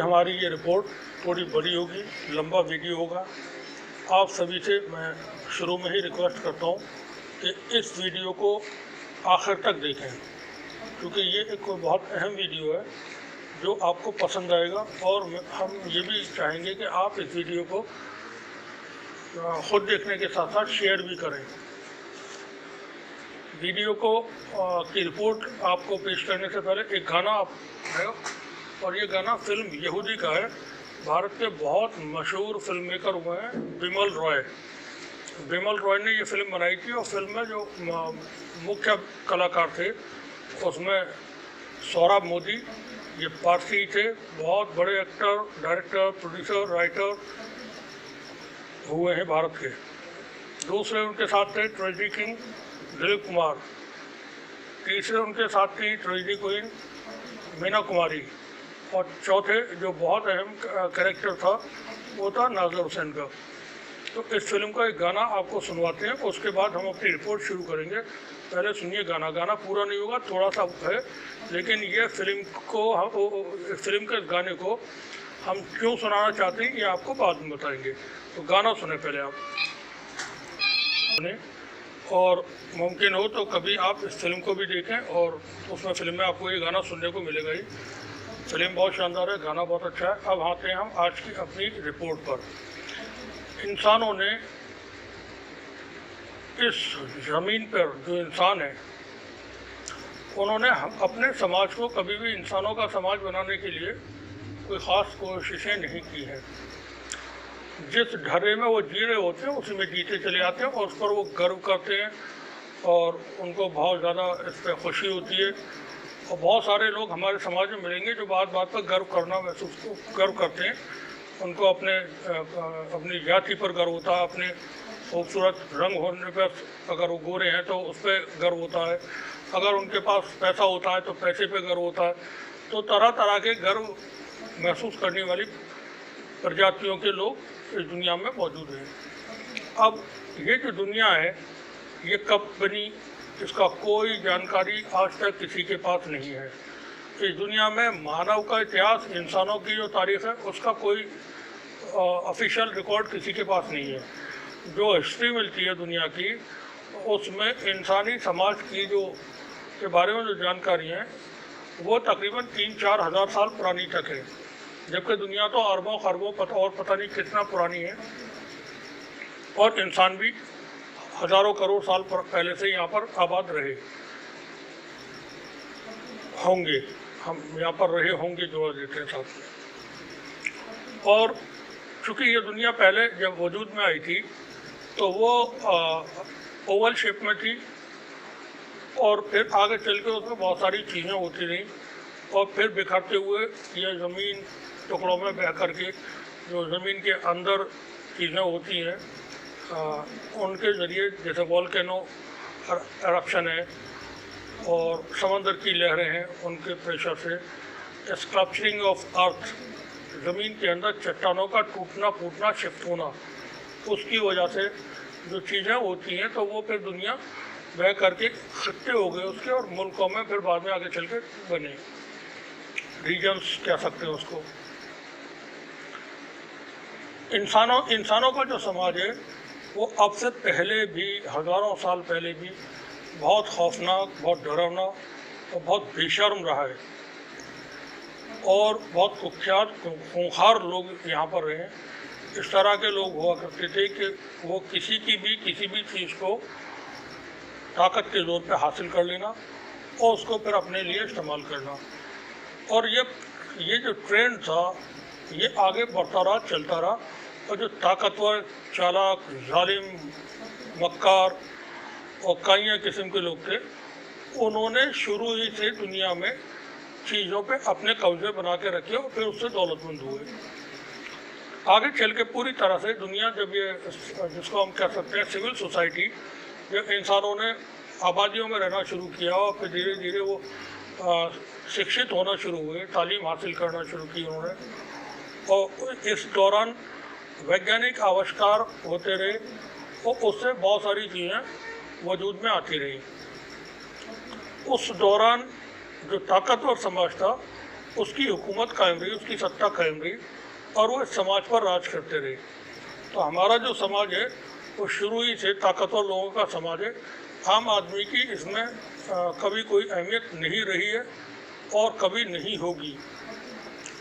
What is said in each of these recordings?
हमारी ये रिपोर्ट थोड़ी बड़ी होगी, लंबा वीडियो होगा। आप सभी से मैं शुरू में ही रिक्वेस्ट करता हूँ कि इस वीडियो को आखिर तक देखें, क्योंकि ये एक बहुत अहम वीडियो है जो आपको पसंद आएगा। और हम ये भी चाहेंगे कि आप इस वीडियो को खुद देखने के साथ साथ शेयर भी करें। वीडियो को की रिपोर्ट आपको पेश करने से पहले एक गाना है, और ये गाना फिल्म यहूदी का है। भारत के बहुत मशहूर फिल्म मेकर हुए हैं बिमल रॉय। बिमल रॉय ने ये फिल्म बनाई थी, और फिल्म में जो मुख्य कलाकार थे उसमें सौरभ मोदी, ये पारसी थे, बहुत बड़े एक्टर, डायरेक्टर, प्रोड्यूसर, राइटर हुए हैं भारत के। दूसरे उनके साथ थे ट्रेजिडी किंग दिलीप कुमार। तीसरे उनके साथ थी ट्रेजिडी क्वीन मीना कुमारी। और चौथे जो बहुत अहम कैरेक्टर था वो था नाज़र हुसैन का। तो इस फिल्म का एक गाना आपको सुनवाते हैं, उसके बाद हम अपनी रिपोर्ट शुरू करेंगे। पहले सुनिए गाना। गाना पूरा नहीं होगा, थोड़ा सा है, लेकिन ये फिल्म के गाने को हम क्यों सुनाना चाहते हैं ये आपको बाद में बताएंगे। तो गाना सुने पहले आप सुने, और मुमकिन हो तो कभी आप इस फिल्म को भी देखें, और उसमें फिल्म में आपको ये गाना सुनने को मिलेगा ही। फिल्म बहुत शानदार है, गाना बहुत अच्छा है। अब आते हैं हम आज की अपनी रिपोर्ट पर। इंसानों ने इस ज़मीन पर जो इंसान है, उन्होंने अपने समाज को कभी भी इंसानों का समाज बनाने के लिए कोई ख़ास कोशिशें नहीं की हैं। जिस ढर्रे में वो जी रहे होते हैं उसी में जीते चले आते हैं, और उस पर वो गर्व करते हैं, और उनको बहुत ज़्यादा इस पर खुशी होती है। और बहुत सारे लोग हमारे समाज में मिलेंगे जो बात बात पर गर्व करते हैं। उनको अपनी जाति पर गर्व होता है, अपने खूबसूरत रंग होने पर, अगर वो गोरे हैं तो उस पर गर्व होता है, अगर उनके पास पैसा होता है तो पैसे पे गर्व होता है। तो तरह तरह के गर्व महसूस करने वाली प्रजातियों के लोग इस दुनिया में मौजूद हैं। अब ये जो दुनिया है ये कब बनी, इसका कोई जानकारी आज तक किसी के पास नहीं है। इस दुनिया में मानव का इतिहास, इंसानों की जो तारीख है, उसका कोई ऑफिशियल रिकॉर्ड किसी के पास नहीं है। जो हिस्ट्री मिलती है दुनिया की, उसमें इंसानी समाज की के बारे में जो जानकारी है वो तकरीबन 3-4 हज़ार साल पुरानी तक है, जबकि दुनिया तो अरबों खरबों और पता नहीं कितना पुरानी है। और इंसान भी हज़ारों करोड़ साल पहले से यहाँ पर आबाद रहे होंगे, हम यहाँ पर रहे होंगे जोड़ देते हैं साथ में। और चूँकि ये दुनिया पहले जब वजूद में आई थी तो वो ओवल शेप में थी, और फिर आगे चल के उसमें बहुत सारी चीज़ें होती रहीं, और फिर बिखरते हुए ये ज़मीन टुकड़ों में बह कर के जो ज़मीन के अंदर चीज़ें होती हैं उनके ज़रिए, जैसे वॉल्केनो एरप्शन है और समंदर की लहरें हैं, उनके प्रेशर से स्कल्पचरिंग ऑफ अर्थ, ज़मीन के अंदर चट्टानों का टूटना फूटना, शिफ्ट होना, उसकी वजह से जो चीज़ें होती हैं तो वो फिर दुनिया बह करके खत्ते हो गए उसके, और मुल्कों में फिर बाद में आगे चल के बने, रीजन्स कह सकते हैं उसको। इंसानों का जो समाज है वो अब से पहले भी, हज़ारों साल पहले भी बहुत खौफनाक, बहुत डरावना और बहुत बेशर्म रहा है, और बहुत कुख्यात खूंखार लोग यहाँ पर रहे हैं। इस तरह के लोग हुआ करते थे कि वो किसी भी चीज़ को ताकत के ज़ोर पे हासिल कर लेना और उसको फिर अपने लिए इस्तेमाल करना। और ये जो ट्रेंड था ये आगे बढ़ता रहा, चलता रहा, और जो ताकतवर, चालाक, जालिम, मक्कार और कई किस्म के लोग थे, उन्होंने शुरू ही से दुनिया में चीज़ों पे अपने कब्जे बना के रखे और फिर उससे दौलतमंद हुए। आगे चल के पूरी तरह से दुनिया, जब ये जिसको हम कह सकते हैं सिविल सोसाइटी, जब इंसानों ने आबादियों में रहना शुरू किया और फिर धीरे धीरे वो शिक्षित होना शुरू हुए, तालीम हासिल करना शुरू की उन्होंने, और इस दौरान वैज्ञानिक आविष्कार होते रहे और उससे बहुत सारी चीज़ें वजूद में आती रही। उस दौरान जो ताकतवर समाज था उसकी हुकूमत कायम रही, उसकी सत्ता कायम रही और वो इस समाज पर राज करते रहे। तो हमारा जो समाज है वो शुरू ही से ताकतवर लोगों का समाज है। आम आदमी की इसमें कभी कोई अहमियत नहीं रही है और कभी नहीं होगी।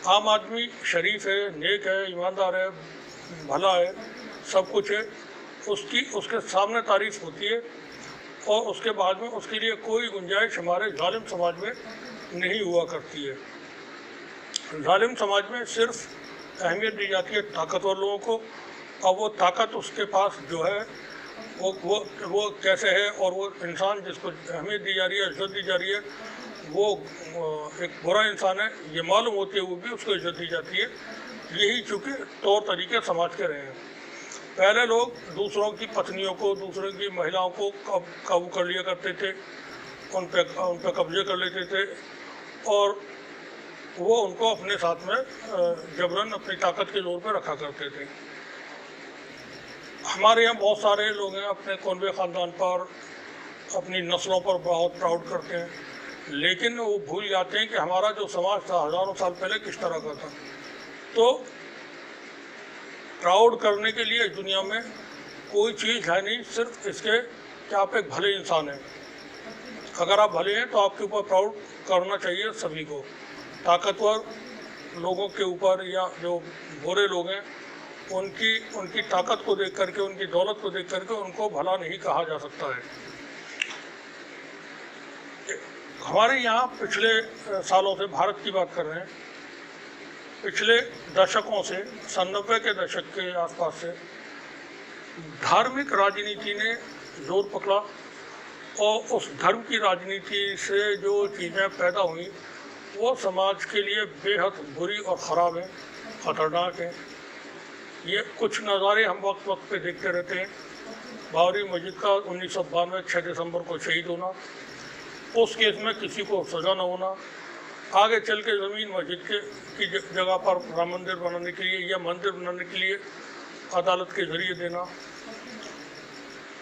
आम आदमी शरीफ है, नेक है, ईमानदार है, भला है, सब कुछ है, उसके सामने तारीफ होती है और उसके बाद में उसके लिए कोई गुंजाइश हमारे जालिम समाज में नहीं हुआ करती है। जालिम समाज में सिर्फ अहमियत दी जाती है ताकतवर लोगों को, और वो ताकत उसके पास जो है वो कैसे है, और वो इंसान जिसको अहमियत दी जा रही है, इज्जत दी जा रही है, वो एक बुरा इंसान है, ये मालूम होते हुए भी उसको इज्जत दी जाती है। यही चूँकि तौर तरीके समाज के रहे हैं। पहले लोग दूसरों की पत्नियों को, दूसरों की महिलाओं को काबू कर लिया करते थे, उन पे कब्जे कर लेते थे और वो उनको अपने साथ में जबरन अपनी ताकत के जोर पर रखा करते थे। हमारे यहाँ बहुत सारे लोग हैं अपने कौनवे ख़ानदान पर, अपनी नस्लों पर बहुत प्राउड करते हैं, लेकिन वो भूल जाते हैं कि हमारा जो समाज था हज़ारों साल पहले किस तरह का था। तो प्राउड करने के लिए दुनिया में कोई चीज़ है नहीं, सिर्फ इसके कि आप एक भले इंसान हैं। अगर आप भले हैं तो आपके ऊपर प्राउड करना चाहिए सभी को। ताकतवर लोगों के ऊपर या जो बुरे लोग हैं उनकी ताकत को देख करके, उनकी दौलत को देख करके उनको भला नहीं कहा जा सकता है। हमारे यहाँ पिछले सालों से, भारत की बात कर रहे हैं, पिछले दशकों से, 90 के दशक के आसपास से धार्मिक राजनीति ने जोर पकड़ा और उस धर्म की राजनीति से जो चीज़ें पैदा हुई वो समाज के लिए बेहद बुरी और ख़राब है, ख़तरनाक है। ये कुछ नज़ारे हम वक्त वक्त पे देखते रहते हैं। बाबरी मस्जिद का 1992 6 दिसंबर को शहीद होना, उस केस में किसी को सज़ा न होना, आगे चल के ज़मीन मस्जिद की जगह पर राम मंदिर बनाने के लिए या मंदिर बनाने के लिए अदालत के ज़रिए देना,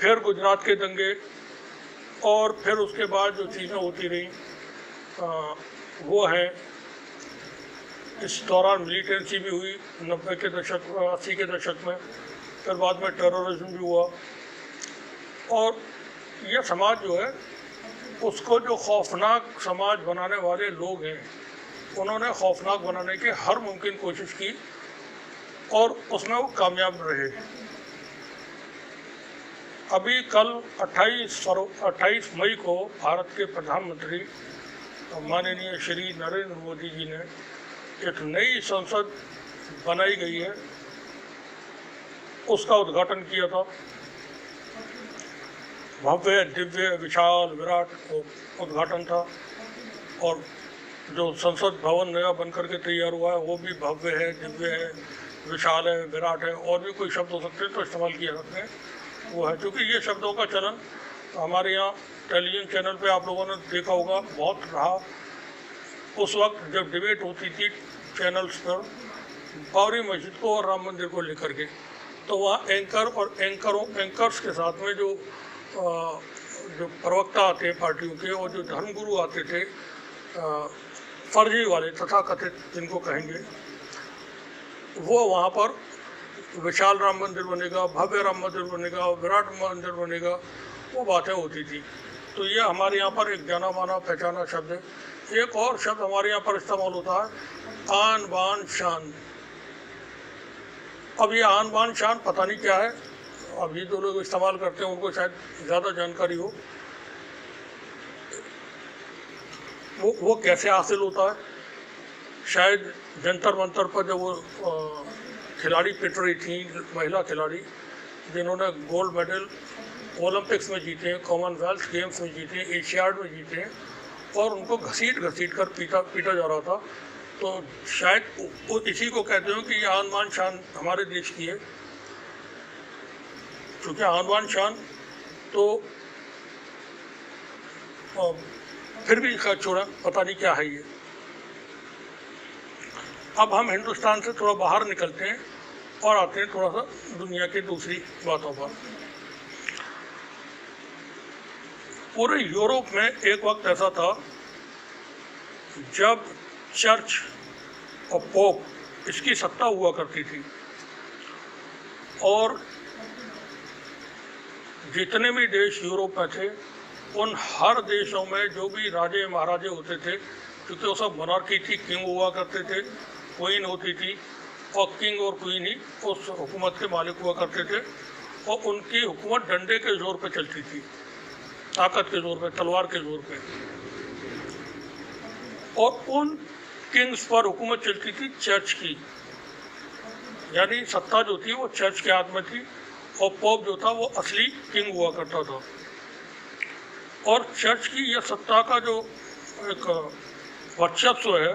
फिर गुजरात के दंगे और फिर उसके बाद जो चीज़ें होती रहीं वो है। इस दौरान मिलिटेंसी भी हुई 90 के दशक, 80 के दशक में, फिर बाद में टेररिज्म भी हुआ। और यह समाज जो है उसको जो खौफनाक समाज बनाने वाले लोग हैं उन्होंने खौफनाक बनाने की हर मुमकिन कोशिश की और उसमें वो कामयाब रहे। अभी कल 28 मई को भारत के प्रधानमंत्री माननीय श्री नरेंद्र मोदी जी ने एक नई संसद बनाई गई है उसका उद्घाटन किया था। भव्य, दिव्य, विशाल, विराट उद्घाटन था और जो संसद भवन नया बनकर के तैयार हुआ है वो भी भव्य है, दिव्य है, विशाल है, विराट है, और भी कोई शब्द हो सकते हैं तो इस्तेमाल किया सकते हैं वो है। क्योंकि ये शब्दों का चलन हमारे यहाँ टेलीविज़न चैनल पे आप लोगों ने देखा होगा बहुत रहा। उस वक्त जब डिबेट होती थी चैनल्स पर बाबरी मस्जिद को और राम मंदिर को लेकर के, तो वहाँ एंकर और एंकर्स के साथ में जो प्रवक्ता आते हैं पार्टियों के और जो धर्मगुरु आते थे, फर्जी वाले तथाकथित जिनको कहेंगे, वो वहाँ पर विशाल राम मंदिर बनेगा, भव्य राम मंदिर बनेगा, विराट मंदिर बनेगा, वो बातें होती थी। तो ये हमारे यहाँ पर एक जाना माना पहचाना शब्द है। एक और शब्द हमारे यहाँ पर इस्तेमाल होता है, आन बान शान। अब ये आन बान शान पता नहीं क्या है, अब ये जो लोग इस्तेमाल करते हैं उनको शायद ज़्यादा जानकारी हो। वो कैसे हासिल होता है? शायद जंतर मंतर पर जब वो खिलाड़ी पिट रही थी, महिला खिलाड़ी जिन्होंने गोल्ड मेडल ओलंपिक्स में जीते हैं, कॉमनवेल्थ गेम्स में जीते हैं, एशियाड में जीते हैं, और उनको घसीट कर पीटा जा रहा था। तो शायद वो इसी को कहते हो कि ये आन बान शान हमारे देश की है। क्योंकि आन बान शान तो फिर भी छोड़ा, पता नहीं क्या है ये। अब हम हिंदुस्तान से थोड़ा बाहर निकलते हैं और आते हैं थोड़ा सा दुनिया की दूसरी बातों पर। पूरे यूरोप में एक वक्त ऐसा था जब चर्च और पोप इसकी सत्ता हुआ करती थी, और जितने भी देश यूरोप में थे उन हर देशों में जो भी राजे महाराजे होते थे, क्योंकि वो सब मोनार्की थी, किंग हुआ करते थे, क्वीन होती थी, और किंग और क्वीन ही उस हुकूमत के मालिक हुआ करते थे, और उनकी हुकूमत डंडे के जोर पे चलती थी, ताकत के जोर पे, तलवार के जोर पे। और उन किंग्स पर हुकूमत चलती थी चर्च की, यानी सत्ता जो थी वो चर्च के हाथ में थी, और पोप जो था वो असली किंग हुआ करता था। और चर्च की यह सत्ता का जो एक वर्चस्व है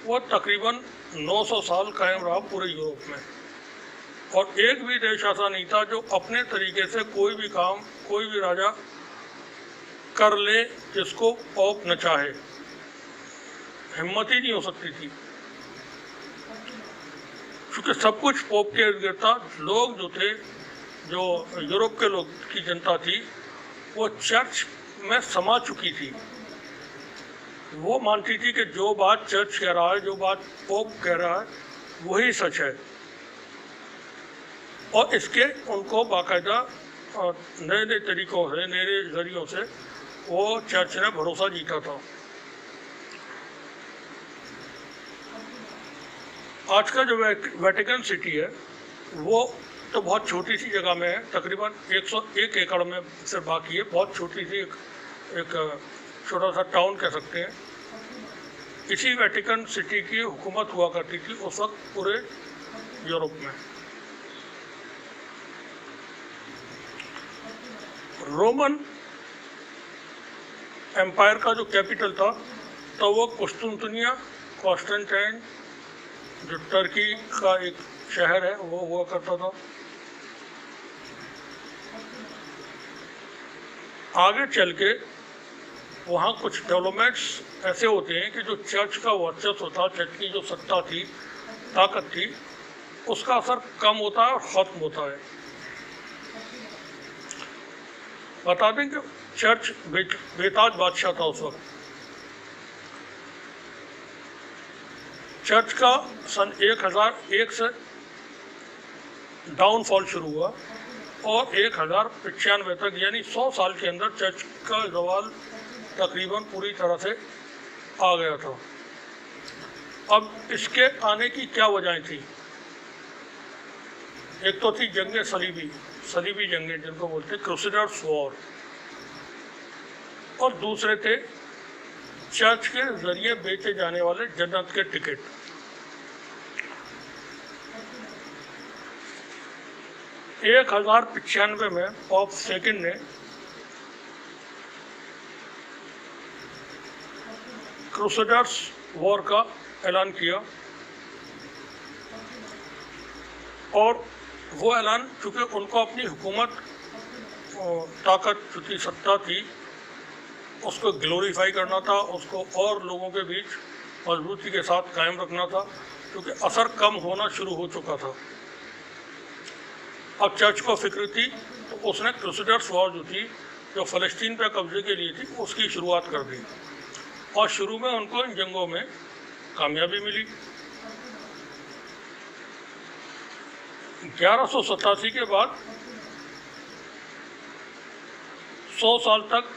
वो तकरीबन 900 साल कायम रहा पूरे यूरोप में, और एक भी देश ऐसा नहीं था जो अपने तरीके से कोई भी काम, कोई भी राजा कर ले जिसको पोप न चाहे, हिम्मत ही नहीं हो सकती थी, क्योंकि सब कुछ पोप के इर्द गिर्द था। लोग जो थे, जो यूरोप के लोग की जनता थी, वो चर्च में समा चुकी थी। वो मानती थी कि जो बात चर्च कह रहा है, जो बात पोप कह रहा है, वही सच है, और इसके उनको बाकायदा नए नए तरीक़ों से, नए जरियों से वो चर्च ने भरोसा जीता था। आज का जो वेटिकन सिटी है वो तो बहुत छोटी सी जगह में है, तकरीबन 101 एकड़ में सिर्फ बाकी है, बहुत छोटी सी एक छोटा सा टाउन कह सकते हैं। इसी वेटिकन सिटी की हुकूमत हुआ करती थी उस वक्त पूरे यूरोप में। रोमन एम्पायर का जो कैपिटल था तो वो कुस्तुंतनिया, कॉन्स्टेंटाइन, जो टर्की का एक शहर है, वो हुआ करता था। आगे चल के वहाँ कुछ डेवलपमेंट्स ऐसे होते हैं कि जो चर्च का वर्चस्व था, चर्च की जो सत्ता थी, ताकत थी, उसका असर कम होता है और ख़त्म होता है। बता दें कि चर्च बेताज बादशाह था उस वक्त। चर्च का सन 1001 से डाउनफॉल शुरू हुआ और 1095 तक, यानी 100 साल के अंदर चर्च का ज़वाल तकरीबन पूरी तरह से आ गया था। अब इसके आने की क्या वजह थी? एक तो थी जंग सलीबी जंगें जिनको बोलते क्रूसेडर्स वॉर, और दूसरे थे चर्च के जरिए बेचे जाने वाले जन्नत के टिकट। एक 1095 में पॉप सेकंड ने क्रूसेडर्स वॉर का ऐलान किया, और वो ऐलान चूँकि उनको अपनी हुकूमत, ताकत, चूँकि सत्ता थी, उसको ग्लोरीफाई करना था, उसको और लोगों के बीच मजबूती के साथ कायम रखना था, क्योंकि असर कम होना शुरू हो चुका था। अब चर्च को फिक्र थी तो उसने क्रूसेडर्स वॉर जो थी, जो फ़लस्तीन पे कब्जे के लिए थी, उसकी शुरुआत कर दी, और शुरू में उनको इन जंगों में कामयाबी मिली। 1187 के बाद 100 साल तक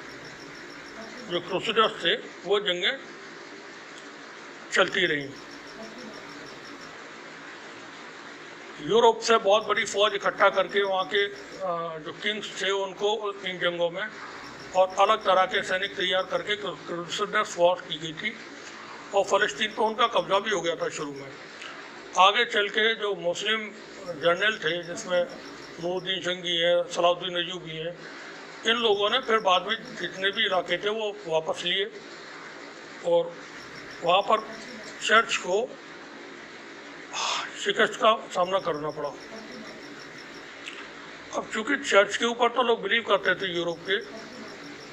जो क्रूसेडर्स थे वो जंगें चलती रहीं। यूरोप से बहुत बड़ी फ़ौज इकट्ठा करके वहाँ के जो किंग्स थे उनको इन जंगों में और अलग तरह के सैनिक तैयार करके क्रूसेडर्स वॉर की गई थी, और फ़लस्तीन पर उनका कब्जा भी हो गया था शुरू में। आगे चल के जो मुस्लिम जर्नल थे, जिसमें नूरुद्दीन जंगी है, सलाहुद्दीन अय्यूबी हैं, इन लोगों ने फिर बाद में जितने भी इलाके थे वो वापस लिए, और वहाँ पर चर्च को शिकस्त का सामना करना पड़ा। अब चूँकि चर्च के ऊपर तो लोग बिलीव करते थे यूरोप के,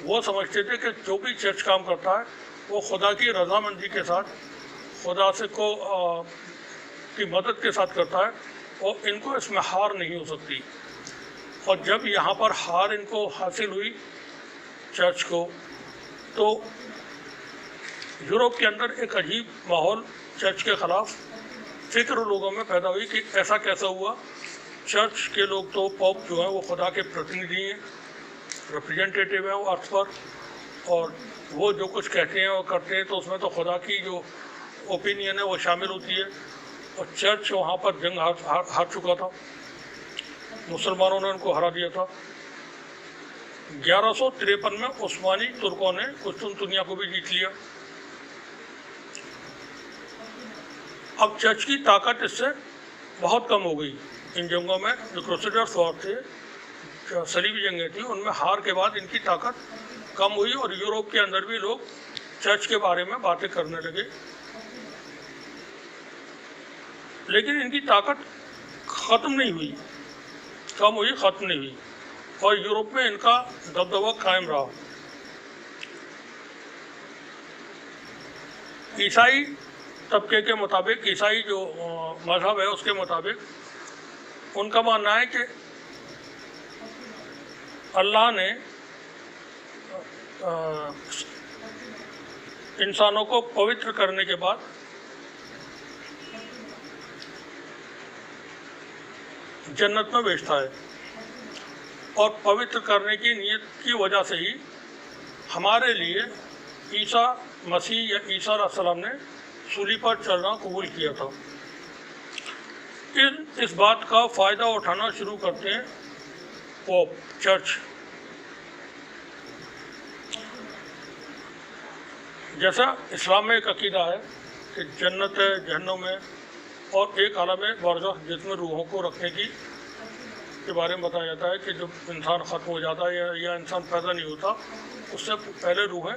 वो समझते थे कि जो भी चर्च काम करता है वो खुदा की रजामंदी के साथ, खुदा से की मदद के साथ करता है, और इनको इसमें हार नहीं हो सकती। और जब यहाँ पर हार इनको हासिल हुई चर्च को, तो यूरोप के अंदर एक अजीब माहौल चर्च के ख़िलाफ़ फिक्र लोगों में पैदा हुई कि ऐसा कैसा हुआ। चर्च के लोग तो पॉप जो हैं वो खुदा के प्रतिनिधि हैं, रिप्रेजेंटेटिव हैं वो अर्थ पर, और वो जो कुछ कहते हैं और करते हैं तो उसमें तो खुदा की जो ओपिनियन है वो शामिल होती है। और चर्च वहाँ पर जंग हार चुका था, मुसलमानों ने उनको हरा दिया था। 1153 में उस्मानी तुर्कों ने कुस्तुनतुनिया को भी जीत लिया। अब चर्च की ताकत इससे बहुत कम हो गई। इन जंगों में जो क्रूसेडर्स वॉर थे, सलीबी जंगें थी, उनमें हार के बाद इनकी ताकत कम हुई और यूरोप के अंदर भी लोग चर्च के बारे में बातें करने लगे। लेकिन इनकी ताकत ख़त्म नहीं हुई, कम हुई, ख़त्म नहीं हुई, और यूरोप में इनका दबदबा कायम रहा। ईसाई तबके के मुताबिक, ईसाई जो मज़हब है उसके मुताबिक उनका मानना है कि अल्लाह ने इंसानों को पवित्र करने के बाद जन्नत में भेजता है, और पवित्र करने की नीयत की वजह से ही हमारे लिए ईसा मसीह या ईसा अलैहिस्सलाम ने सूली पर चलना कबूल किया था। इस बात का फ़ायदा उठाना शुरू करते हैं पोप, चर्च। जैसा इस्लाम में एक अकीदा है कि जन्नत है, जहन्नुम है, और एक आलम बरज़ख जिसमें रूहों को रखने के बारे में बताया जाता है कि जब इंसान ख़त्म हो जाता है या इंसान पैदा नहीं होता, उससे पहले रूहें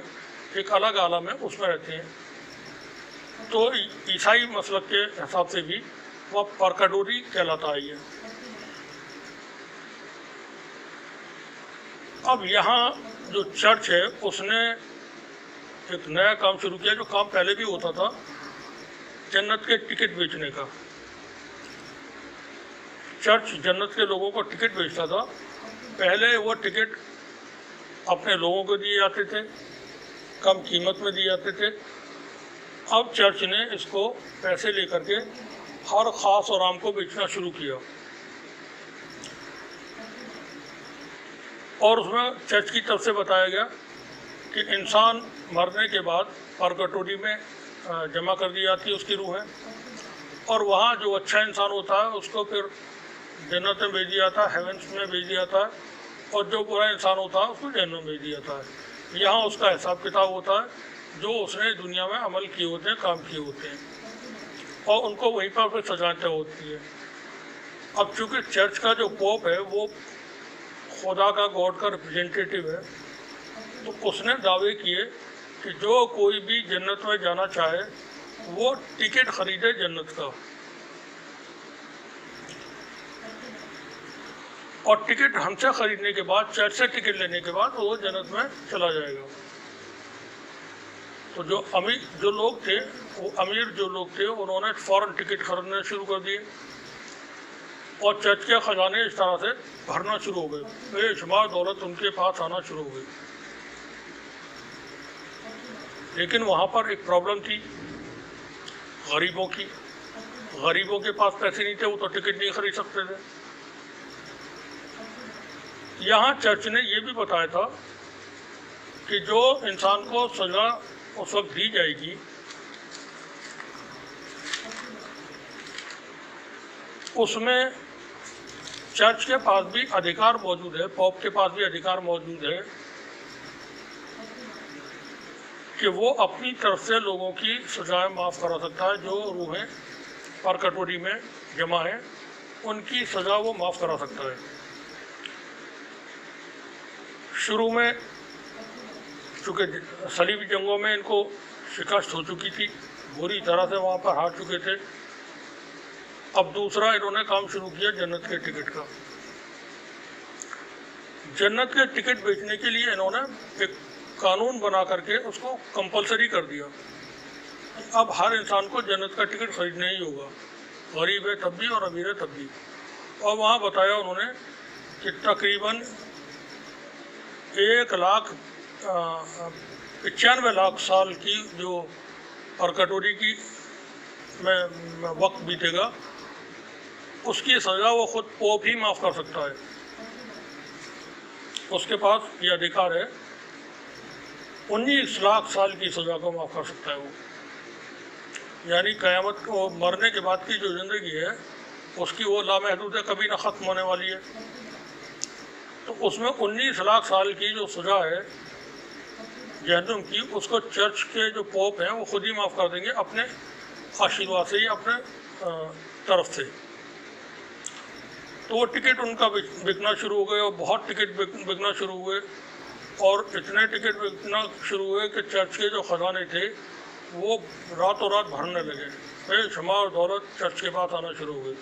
एक अलग आलम है उसमें रहते हैं। तो ईसाई मसलक के हिसाब से भी वह परकाडोरी कहलाता है। ये अब यहाँ जो चर्च है उसने एक नया काम शुरू किया, जो काम पहले भी होता था, जन्नत के टिकट बेचने का। चर्च जन्नत के लोगों को टिकट बेचता था। पहले वो टिकट अपने लोगों को दिए जाते थे, कम कीमत में दिए जाते थे। अब चर्च ने इसको पैसे लेकर के हर ख़ास और आम को बेचना शुरू किया, और उसमें चर्च की तरफ से बताया गया कि इंसान मरने के बाद परगटोरी में जमा कर दी जाती है उसकी रूहें, और वहाँ जो अच्छा इंसान होता है उसको फिर जन्नत में भेज दिया जाता है, हेवंस में भेज दिया जाता है, और जो बुरा इंसान होता है उसको जहन्नुम में भेज दिया जाता है। यहाँ उसका हिसाब किताब होता है जो उसने दुनिया में अमल किए होते हैं, काम किए होते हैं, और उनको वहीं पर फिर सजा तय होती है। अब चूँकि चर्च का जो पोप है वो खुदा का, गॉड का रिप्रेजेंटेटिव है, तो उसने दावे किए कि जो कोई भी जन्नत में जाना चाहे वो टिकट खरीदे जन्नत का, और टिकट हमसे खरीदने के बाद, चर्च से टिकट लेने के बाद वो जन्नत में चला जाएगा। तो जो अमीर जो लोग थे उन्होंने फ़ौरन टिकट खरीदने शुरू कर दिए, और चर्च के ख़जाने इस तरह से भरना शुरू हो गए, बेशुमार दौलत उनके पास आना शुरू हो गई। लेकिन वहाँ पर एक प्रॉब्लम थी गरीबों की। गरीबों के पास पैसे नहीं थे, वो तो टिकट नहीं खरीद सकते थे। यहाँ चर्च ने ये भी बताया था कि जो इंसान को सज़ा उस वक्त दी जाएगी, उसमें चर्च के पास भी अधिकार मौजूद है, पोप के पास भी अधिकार मौजूद है कि वो अपनी तरफ से लोगों की सजाएं माफ़ करा सकता है। जो रूहें परकटोरी में जमा हैं उनकी सज़ा वो माफ़ करा सकता है। शुरू में चूँकि सलीबी जंगों में इनको शिकस्त हो चुकी थी, बुरी तरह से वहाँ पर हार चुके थे। अब दूसरा इन्होंने काम शुरू किया जन्नत के टिकट का। जन्नत के टिकट बेचने के लिए इन्होंने एक कानून बना करके उसको कंपलसरी कर दिया। अब हर इंसान को जन्नत का टिकट खरीदना ही होगा, गरीब है तब भी और अमीर है तब भी। और वहाँ बताया उन्होंने कि तकरीबन 95 लाख साल की जो परकटोरी की में वक्त बीतेगा, उसकी सज़ा वो खुद पोप ही माफ़ कर सकता है। उसके पास ये अधिकार है, 19 लाख साल की सज़ा को माफ़ कर सकता है वो। यानी क़यामत को मरने के बाद की जो ज़िंदगी है उसकी वो लामहदूद है, कभी ना ख़त्म होने वाली है। तो उसमें 19 लाख साल की जो सज़ा है जहन्नुम की, उसको चर्च के जो पोप हैं वो खुद ही माफ़ कर देंगे अपने आशीर्वाद से ही, अपने तरफ से। तो वो टिकट उनका बिकना शुरू हो गए और बहुत टिकट बिकना शुरू हुए, और इतने टिकट बिकना शुरू हुए कि चर्च के जो ख़जाने थे वो रातों रात भरने लगे। बेशुमार दौलत चर्च के पास आना शुरू हुई।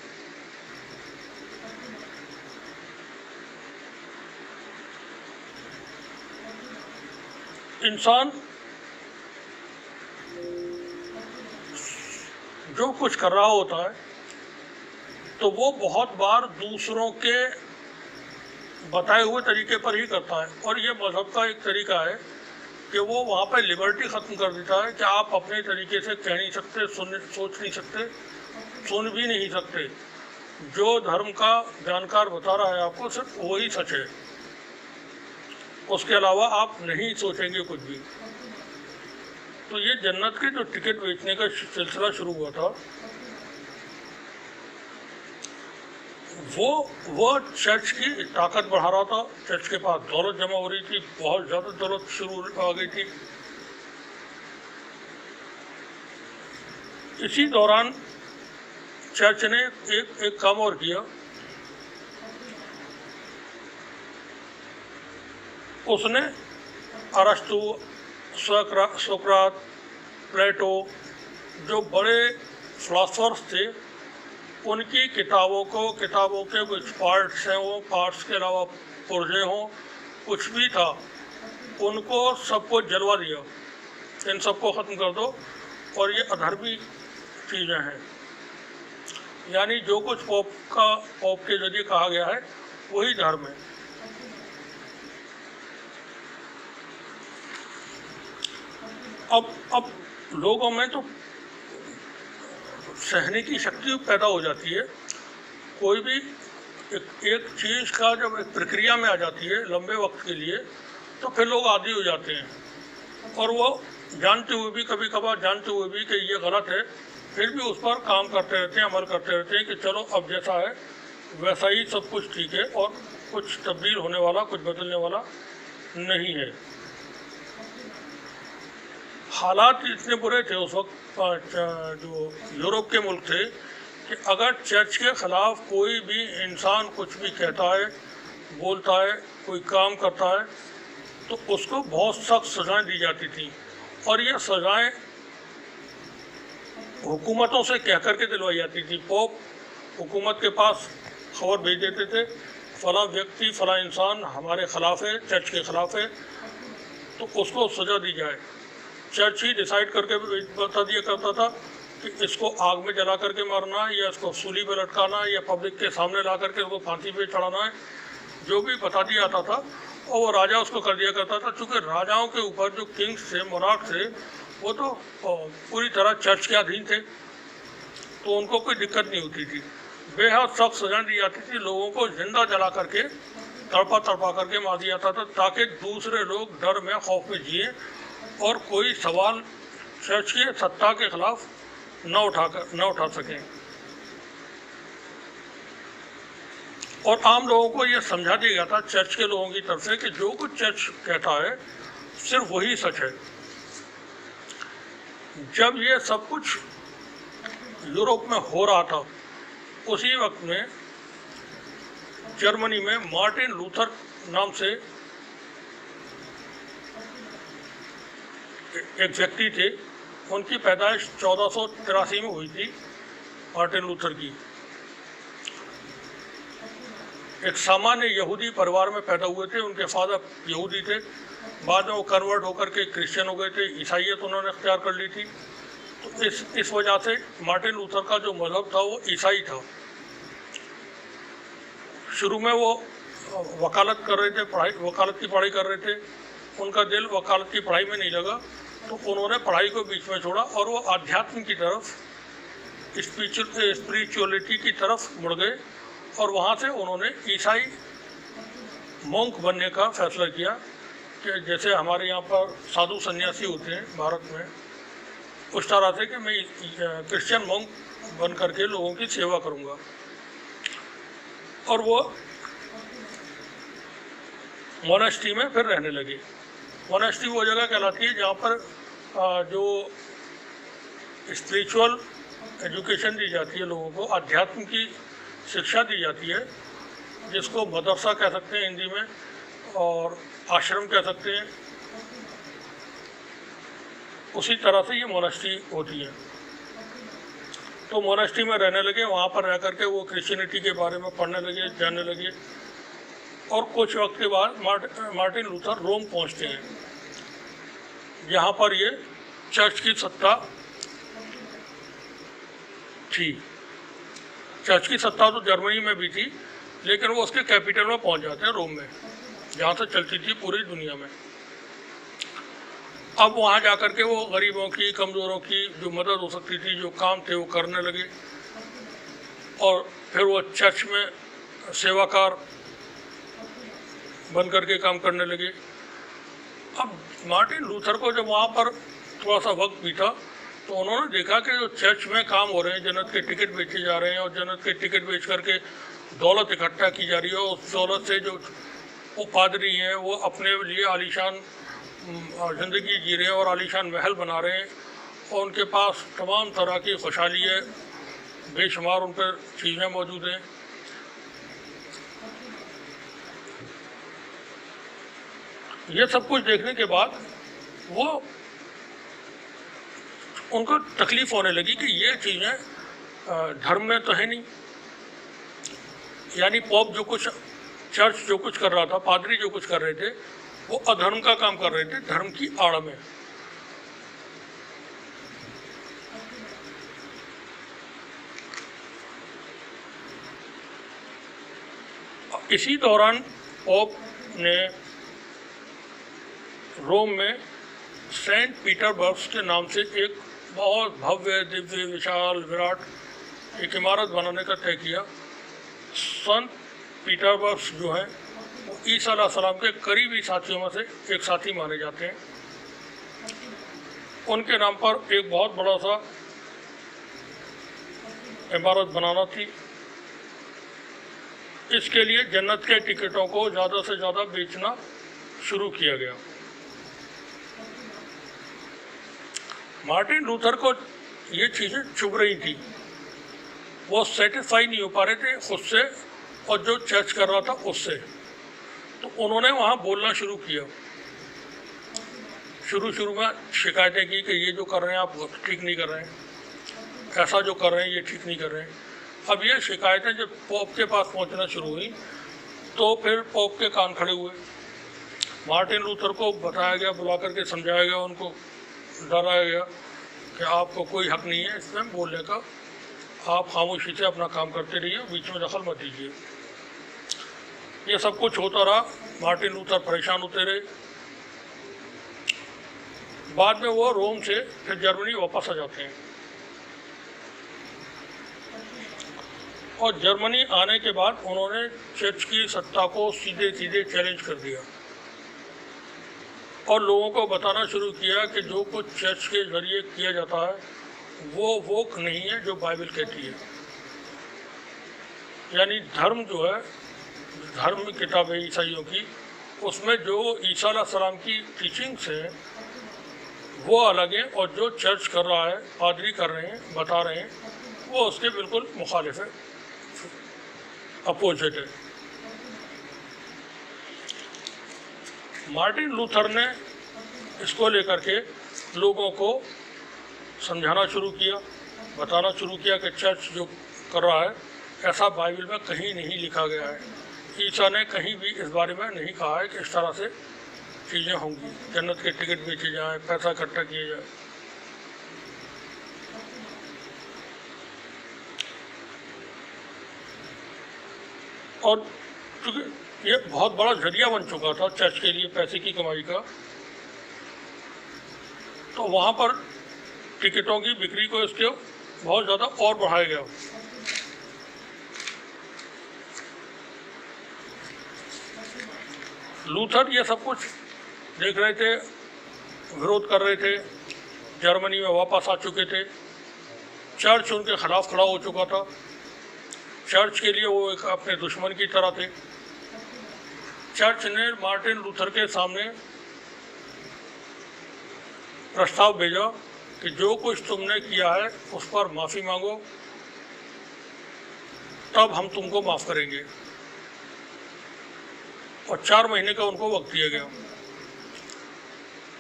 इंसान जो कुछ कर रहा होता है तो वो बहुत बार दूसरों के बताए हुए तरीके पर ही करता है, और ये मज़हब का एक तरीका है कि वो वहाँ पर लिबर्टी ख़त्म कर देता है कि आप अपने तरीके से कह नहीं सकते, सोच नहीं सकते, सुन भी नहीं सकते। जो धर्म का जानकार बता रहा है आपको सिर्फ वही सच है, उसके अलावा आप नहीं सोचेंगे कुछ भी। तो ये जन्नत के जो टिकट बेचने का सिलसिला शुरू हुआ था, वो चर्च की ताकत बढ़ा रहा था। चर्च के पास दौलत जमा हो रही थी, बहुत ज़्यादा दौलत शुरू आ गई थी। इसी दौरान चर्च ने एक काम और किया। उसने अरस्तु, सोक्रात, प्लेटो, जो बड़े फिलासफर्स थे, उनकी किताबों के कुछ पार्ट्स हैं, वो पार्ट्स के अलावा पुर्जे हों, कुछ भी था, उनको सबको जलवा दिया। इन सबको ख़त्म कर दो, और ये अधर्मी चीज़ें हैं। यानी जो कुछ पोप के जरिए कहा गया है वही धर्म है। अब लोगों में तो सहने की शक्ति पैदा हो जाती है। कोई भी एक चीज़ का जब एक प्रक्रिया में आ जाती है लंबे वक्त के लिए, तो फिर लोग आदी हो जाते हैं, और वो जानते हुए भी, कभी कभार जानते हुए भी कि ये गलत है, फिर भी उस पर काम करते रहते हैं, अमल करते रहते हैं कि चलो अब जैसा है वैसा ही सब कुछ ठीक है, और कुछ तब्दील होने वाला, कुछ बदलने वाला नहीं है। हालात इतने बुरे थे उस वक्त, जो यूरोप के मुल्क थे, कि अगर चर्च के ख़िलाफ़ कोई भी इंसान कुछ भी कहता है, बोलता है, कोई काम करता है, तो उसको बहुत सख्त सज़ाएं दी जाती थी। और ये सज़ाएं हुकूमतों से कह कर के दिलवाई जाती थी। पोप हुकूमत के पास खबर भेज देते थे, फ़लाँ व्यक्ति, फ़लाँ इंसान हमारे ख़िलाफ़ है, चर्च के ख़िलाफ़ है, तो उसको सज़ा दी जाए। चर्च ही डिसाइड करके बता दिया करता था कि इसको आग में जला करके मारना है, या इसको सूली पे लटकाना है, या पब्लिक के सामने ला करके उसको फांसी पे चढ़ाना है। जो भी बता दिया जाता था, और वो राजा उसको कर दिया करता था। चूँकि राजाओं के ऊपर जो किंग्स थे, मोनार्क थे, वो तो पूरी तरह चर्च के अधीन थे, तो उनको कोई दिक्कत नहीं होती थी। बेहद सख्त सजा दी जाती थी, लोगों को जिंदा जला करके, तड़पा करके मार दिया जाता था, ताकि दूसरे लोग डर में, खौफ में जिए और कोई सवाल चर्च की सत्ता के खिलाफ न उठा सकें। और आम लोगों को यह समझा दिया गया था चर्च के लोगों की तरफ से कि जो कुछ चर्च कहता है सिर्फ वही सच है। जब ये सब कुछ यूरोप में हो रहा था, उसी वक्त में जर्मनी में मार्टिन लूथर नाम से एक व्यक्ति थे। उनकी पैदाइश 1483 में हुई थी। मार्टिन लूथर की एक सामान्य यहूदी परिवार में पैदा हुए थे। उनके फादर यहूदी थे, बाद में वो कन्वर्ट होकर के क्रिश्चियन हो गए थे, ईसाइयत उन्होंने अख्तियार कर ली थी। तो इस वजह से मार्टिन लूथर का जो मज़हब था वो ईसाई था। शुरू में वो वकालत कर रहे थे, वकालत की पढ़ाई कर रहे थे, उनका दिल वकालत की पढ़ाई में नहीं लगा, तो उन्होंने पढ़ाई को बीच में छोड़ा और वो आध्यात्म की तरफ, स्पिरिचुअलिटी की तरफ मुड़ गए और वहाँ से उन्होंने ईसाई मोंक बनने का फैसला किया कि जैसे हमारे यहाँ पर साधु सन्यासी होते हैं भारत में, उस तरह से कि मैं क्रिश्चियन मोंक बन करके लोगों की सेवा करूँगा। और वो मोनेस्ट्री में फिर रहने लगे। मोनेस्ट्री वो जगह कहलाती है जहाँ पर जो स्पिरिचुअल एजुकेशन दी जाती है, लोगों को अध्यात्म की शिक्षा दी जाती है, जिसको मदरसा कह सकते हैं हिंदी में और आश्रम कह सकते हैं। उसी तरह से ये मोनेस्ट्री होती है। तो मोनेस्ट्री में रहने लगे, वहाँ पर रह करके वो क्रिश्चियनिटी के बारे में पढ़ने लगे, जानने लगे। और कुछ वक्त के बाद मार्टिन लूथर रोम पहुँचते हैं, जहाँ पर ये चर्च की सत्ता थी। चर्च की सत्ता तो जर्मनी में भी थी, लेकिन वो उसके कैपिटल में पहुँच जाते हैं, रोम में, जहाँ से चलती थी पूरी दुनिया में। अब वहाँ जा कर के वो गरीबों की, कमज़ोरों की जो मदद हो सकती थी, जो काम थे, वो करने लगे। और फिर वो चर्च में सेवाकार बन करके काम करने लगे। अब मार्टिन लूथर को जब वहाँ पर थोड़ा सा वक्त बीता, तो उन्होंने देखा कि जो चर्च में काम हो रहे हैं, जन्नत के टिकट बेचे जा रहे हैं और जन्नत के टिकट बेच करके दौलत इकट्ठा की जा रही है, और उस दौलत से जो वो पादरी हैं वो अपने लिए आलीशान ज़िंदगी जी रहे हैं और आलीशान महल बना रहे हैं, और उनके पास तमाम तरह की खुशहाली है, बेशुमार उन पर चीज़ें मौजूद हैं। ये सब कुछ देखने के बाद वो उनको तकलीफ़ होने लगी कि ये चीज़ें धर्म में तो है नहीं। यानी पॉप जो कुछ, चर्च जो कुछ कर रहा था, पादरी जो कुछ कर रहे थे, वो अधर्म का काम कर रहे थे, धर्म की आड़ में। इसी दौरान पॉप ने रोम में सेंट पीटरबर्ग के नाम से एक बहुत भव्य, दिव्य, विशाल, विराट एक इमारत बनाने का तय किया। संत पीटरबर्ग जो हैं वो ईसा अलैहिस्सलाम के करीबी साथियों में से एक साथी माने जाते हैं। उनके नाम पर एक बहुत बड़ा सा इमारत बनाना थी। इसके लिए जन्नत के टिकटों को ज़्यादा से ज़्यादा बेचना शुरू किया गया। मार्टिन लूथर को ये चीज़ें चुभ रही थी, वो सेटिस्फाई नहीं हो पा रहे थे खुद से और जो चर्च कर रहा था उससे। तो उन्होंने वहाँ बोलना शुरू किया। शुरू में शिकायतें की कि ये जो कर रहे हैं आप ठीक नहीं कर रहे हैं, ऐसा जो कर रहे हैं ये ठीक नहीं कर रहे हैं। अब ये शिकायतें जब पोप के पास पहुँचना शुरू हुई, तो फिर पोप के कान खड़े हुए। मार्टिन लूथर को बताया गया, बुला करके समझाया गया, उनको डराया गया कि आपको कोई हक नहीं है इसमें बोलने का, आप खामोशी से अपना काम करते रहिए, बीच में दखल मत दीजिए। ये सब कुछ होता रहा, मार्टिन लूथर परेशान होते रहे। बाद में वो रोम से फिर जर्मनी वापस आ जाते हैं, और जर्मनी आने के बाद उन्होंने चर्च की सत्ता को सीधे सीधे चैलेंज कर दिया और लोगों को बताना शुरू किया कि जो कुछ चर्च के ज़रिए किया जाता है वो नहीं है जो बाइबल कहती है। यानी धर्म जो है, धर्म किताब है ईसाइयों की, उसमें जो ईसा अलैहिस्सलाम की टीचिंग्स हैं वो अलग हैं, और जो चर्च कर रहा है, पादरी कर रहे हैं, बता रहे हैं, वो उसके बिल्कुल मुखालिफ है, अपोजिट है। मार्टिन लूथर ने इसको लेकर के लोगों को समझाना शुरू किया, बताना शुरू किया कि चर्च जो कर रहा है ऐसा बाइबल में कहीं नहीं लिखा गया है। ईसा ने कहीं भी इस बारे में नहीं कहा है कि इस तरह से चीज़ें होंगी, जन्नत के टिकट बेचे जाएं, पैसा इकट्ठा किया जाए। और चूँकि ये बहुत बड़ा जरिया बन चुका था चर्च के लिए पैसे की कमाई का। तो वहाँ पर टिकटों की बिक्री को इसके बहुत ज़्यादा और बढ़ाया गया। लूथर ये सब कुछ देख रहे थे, विरोध कर रहे थे, जर्मनी में वापस आ चुके थे, चर्च उनके खिलाफ खड़ा हो चुका था, चर्च के लिए वो एक अपने दुश्मन की तरह थे। चर्च ने मार्टिन लूथर के सामने प्रस्ताव भेजा कि जो कुछ तुमने किया है उस पर माफ़ी मांगो, तब हम तुमको माफ़ करेंगे। और 4 महीने का उनको वक्त दिया गया।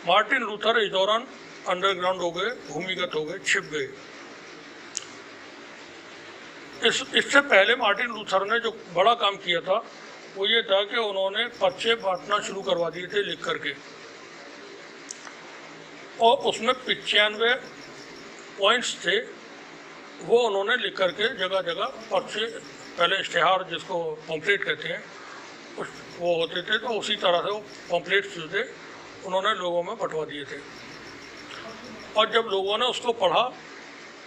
मार्टिन लूथर इस दौरान अंडरग्राउंड हो गए, भूमिगत हो गए, छिप गए। इससे पहले मार्टिन लूथर ने जो बड़ा काम किया था वो ये था कि उन्होंने पर्चे बांटना शुरू करवा दिए थे लिख करके, और उसमें 95 पॉइंट्स थे, वो उन्होंने लिख करके जगह जगह पर्चे, पहले इश्तिहार जिसको पम्पलेट कहते हैं वो होते थे, तो उसी तरह से वो पम्पलेट्स जो थे उन्होंने लोगों में बंटवा दिए थे। और जब लोगों ने उसको पढ़ा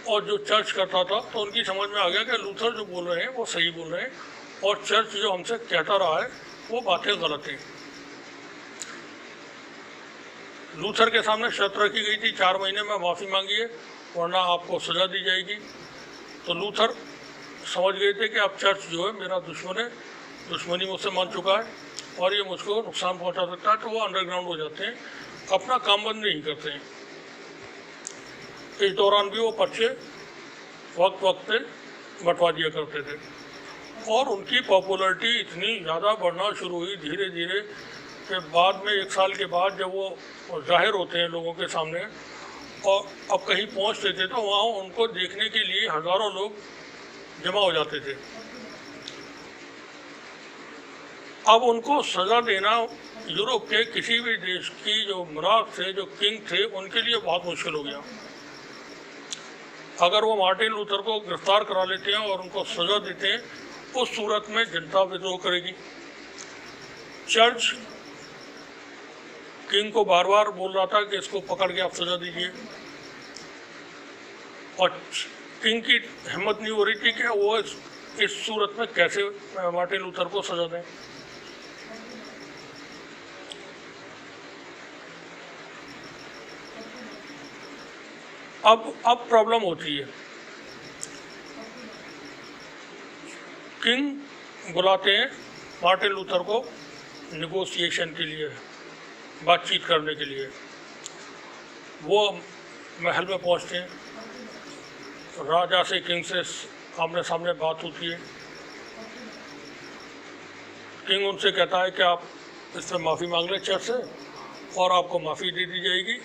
और जो चर्च करता था तो उनकी समझ में आ गया कि लूथर जो बोल रहे हैं वो सही बोल रहे हैं और चर्च जो हमसे कहता रहा है वो बातें गलत हैं। लूथर के सामने शर्त रखी गई थी 4 महीने में माफ़ी मांगिए वरना आपको सज़ा दी जाएगी। तो लूथर समझ गए थे कि अब चर्च जो है मेरा दुश्मन है, दुश्मनी मुझसे मान चुका है और ये मुझको नुकसान पहुंचा सकता है, तो वो अंडरग्राउंड हो जाते हैं, अपना काम बंद नहीं करते हैं। इस दौरान भी वो पर्चे वक्त वक्त पे बंटवा दिया करते थे और उनकी पॉपुलैरिटी इतनी ज़्यादा बढ़ना शुरू हुई धीरे धीरे कि बाद में 1 साल के बाद जब वो जाहिर होते हैं लोगों के सामने और अब कहीं पहुंचते थे तो वहाँ उनको देखने के लिए हज़ारों लोग जमा हो जाते थे। अब उनको सज़ा देना यूरोप के किसी भी देश की जो मुनाफ थे, जो किंग थे, उनके लिए बहुत मुश्किल हो गया। अगर वो मार्टिन लूथर को गिरफ्तार करा लेते हैं और उनको सज़ा देते हैं, उस सूरत में जनता विद्रोह करेगी। चर्च किंग को बार बार बोल रहा था कि इसको पकड़ के आप सज़ा दीजिए और किंग की हिम्मत नहीं हो रही थी कि वो इस सूरत में कैसे मार्टिन लूथर को सज़ा दें। अब प्रॉब्लम होती है। किंग बुलाते हैं मार्टिन लूथर को नेगोशिएशन के लिए, बातचीत करने के लिए। वो महल में पहुंचते हैं, राजा से, किंग से आमने सामने बात होती है। किंग उनसे कहता है कि आप इससे माफ़ी मांग लें चर्च से और आपको माफ़ी दे दी जाएगी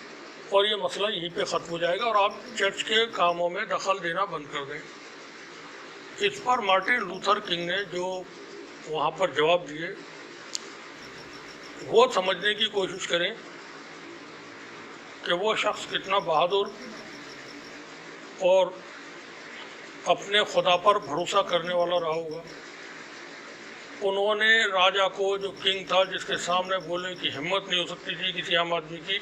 और ये मसला यहीं पे ख़त्म हो जाएगा और आप चर्च के कामों में दखल देना बंद कर दें। इस पर मार्टिन लूथर किंग ने जो वहाँ पर जवाब दिए वो समझने की कोशिश करें कि वो शख्स कितना बहादुर और अपने खुदा पर भरोसा करने वाला रहा होगा। उन्होंने राजा को, जो किंग था जिसके सामने बोलने की हिम्मत नहीं हो सकती थी किसी आम आदमी की,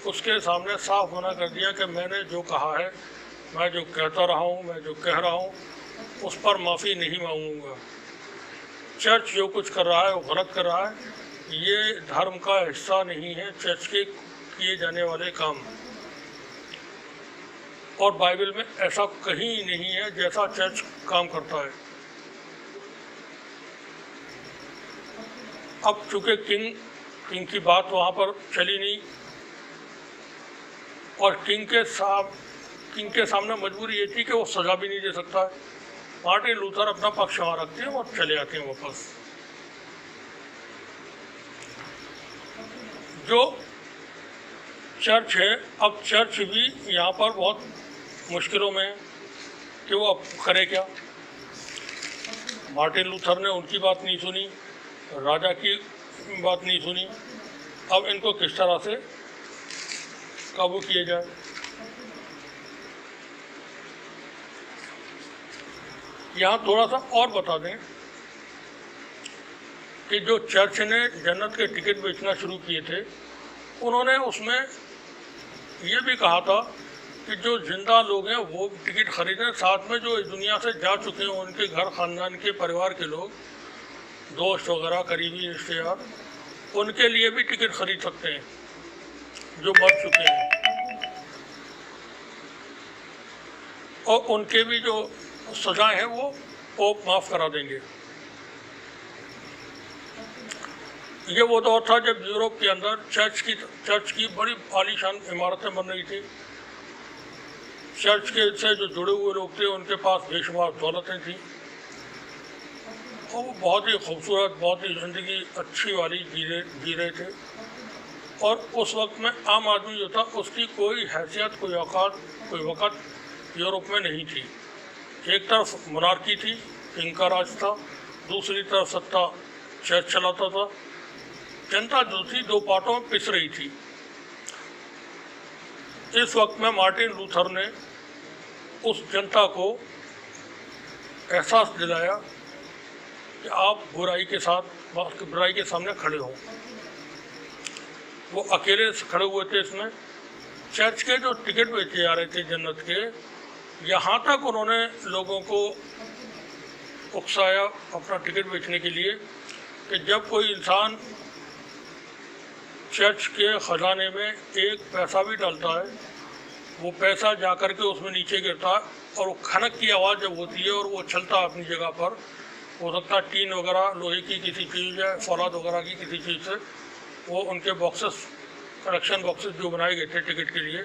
उसके सामने साफ मना कर दिया कि मैंने जो कहा है, मैं जो कहता रहा हूँ, मैं जो कह रहा हूँ उस पर माफ़ी नहीं मांगूंगा। चर्च जो कुछ कर रहा है वो गलत कर रहा है, ये धर्म का हिस्सा नहीं है चर्च के किए जाने वाले काम, और बाइबल में ऐसा कहीं नहीं है जैसा चर्च काम करता है। अब चूँकि किंग की बात वहाँ पर चली नहीं और किंग के सामने मजबूरी ये थी कि वो सज़ा भी नहीं दे सकता है। मार्टिन लूथर अपना पक्ष वहाँ रखते हैं और चले आते हैं वापस। जो चर्च है, अब चर्च भी यहाँ पर बहुत मुश्किलों में है कि वो अब करे क्या। मार्टिन लूथर ने उनकी बात नहीं सुनी, राजा की बात नहीं सुनी, अब इनको किस तरह से काबू किया जाए। यहाँ थोड़ा सा और बता दें कि जो चर्च ने जन्नत के टिकट बेचना शुरू किए थे, उन्होंने उसमें ये भी कहा था कि जो जिंदा लोग हैं वो टिकट खरीदें, साथ में जो इस दुनिया से जा चुके हैं उनके घर खानदान के परिवार के लोग, दोस्त वगैरह, करीबी रिश्तेदार, उनके लिए भी टिकट खरीद सकते हैं जो मर चुके हैं, और उनके भी जो सजाएं हैं वो पोप माफ़ करा देंगे। ये वो दौर था जब यूरोप के अंदर चर्च की बड़ी आलीशान इमारतें बन रही थी। चर्च के से जो जुड़े हुए लोग थे उनके पास बेशुमार दौलतें थी और वो बहुत ही खूबसूरत, बहुत ही ज़िंदगी अच्छी वाली जी रहे थे। और उस वक्त में आम आदमी जो था उसकी कोई हैसियत, कोई औकात, कोई वक़्त यूरोप में नहीं थी। एक तरफ मोनार्की थी, किंग का राज था, दूसरी तरफ सत्ता चर्च चलाता था। जनता जो थी दो पार्टों में पिस रही थी। इस वक्त में मार्टिन लूथर ने उस जनता को एहसास दिलाया कि आप बुराई के सामने खड़े हो। वो अकेले खड़े हुए थे इसमें। चर्च के जो टिकट बेचे जा रहे थे जन्नत के, यहाँ तक उन्होंने लोगों को उकसाया अपना टिकट बेचने के लिए कि जब कोई इंसान चर्च के ख़जाने में एक पैसा भी डालता है, वो पैसा जा कर के उसमें नीचे गिरता है और वो खनक की आवाज़ जब होती है और वो चलता है अपनी जगह पर, हो सकता है टीन वगैरह, लोहे की किसी चीज़ या फौलाद वगैरह की किसी चीज़ से, वो उनके बॉक्सेस, कलेक्शन बॉक्सेस जो बनाए गए थे टिकट के लिए,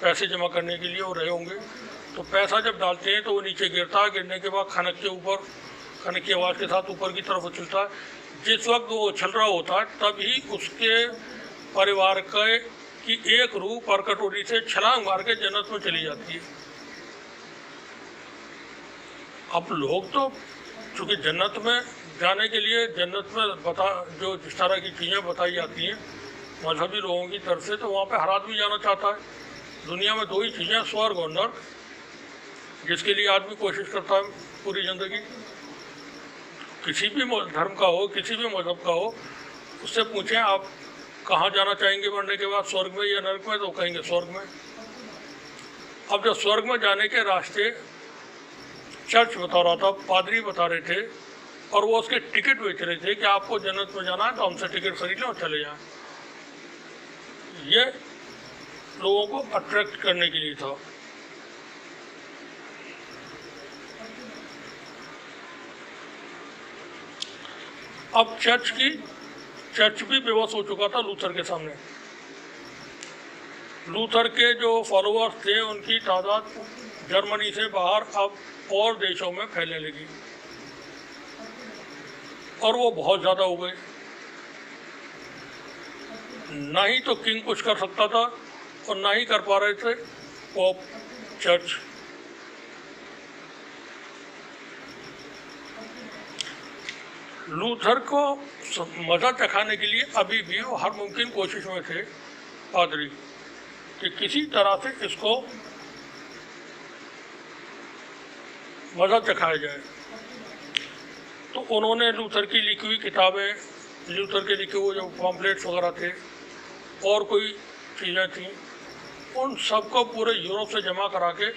पैसे जमा करने के लिए वो रहे होंगे। तो पैसा जब डालते हैं तो वो नीचे गिरता है, गिरने के बाद खनक की आवाज़ के साथ ऊपर की तरफ उछलता है। जिस वक्त वो उछल रहा होता है तभी उसके परिवार की एक रूह पर कटोरी से छलांग मार के जन्नत में चली जाती है। अब लोग तो चूँकि जन्नत में जाने के लिए, जन्नत में जो जिस तरह की चीज़ें बताई जाती हैं मजहबी लोगों की तरफ से, तो वहाँ पे हर आदमी जाना चाहता है। दुनिया में दो ही चीज़ें, स्वर्ग और नर्क, जिसके लिए आदमी कोशिश करता है पूरी ज़िंदगी। किसी भी धर्म का हो, किसी भी मजहब का हो, उससे पूछें आप कहाँ जाना चाहेंगे मरने के बाद, स्वर्ग में या नरक में, तो कहेंगे स्वर्ग में। अब जो स्वर्ग में जाने के रास्ते चर्च बता रहा था, पादरी बता रहे थे, और वो उसके टिकट बेच रहे थे कि आपको जन्नत में जाना है तो हमसे टिकट खरीद लें और चले जाएं। ये लोगों को अट्रैक्ट करने के लिए था। अब चर्च भी बेबस हो चुका था लूथर के सामने। लूथर के जो फॉलोअर्स थे उनकी तादाद जर्मनी से बाहर अब और देशों में फैलने लगी और वो बहुत ज़्यादा हो गए। ना ही तो किंग कुछ कर सकता था और ना ही कर पा रहे थे पोप, चर्च। लूथर को मज़ा चखाने के लिए अभी भी वो हर मुमकिन कोशिश में थे पादरी कि किसी तरह से इसको मज़ा चखाया जाए। तो उन्होंने लूथर की लिखी हुई किताबें, लूथर के लिखे हुए जो पॉम्पलेट्स वगैरह थे और कोई चीज़ें थीं, उन सबको पूरे यूरोप से जमा करा के,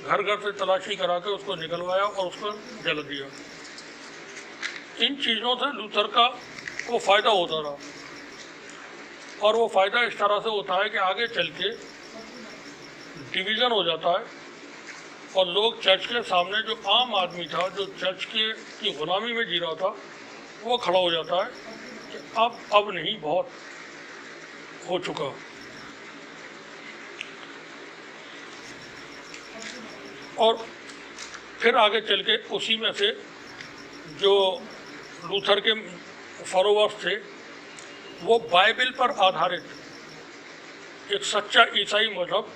घर घर से तलाशी करा के उसको निकलवाया और उसको जला दिया। इन चीज़ों से लूथर को फ़ायदा होता रहा और वो फ़ायदा इस तरह से होता है कि आगे चल के डिवीज़न हो जाता है और लोग चर्च के सामने, जो आम आदमी था, जो चर्च की गुलामी में जी रहा था, वो खड़ा हो जाता है कि अब नहीं, बहुत हो चुका। और फिर आगे चल के उसी में से जो लूथर के फॉलोअर्स थे वो बाइबल पर आधारित एक सच्चा ईसाई मजहब,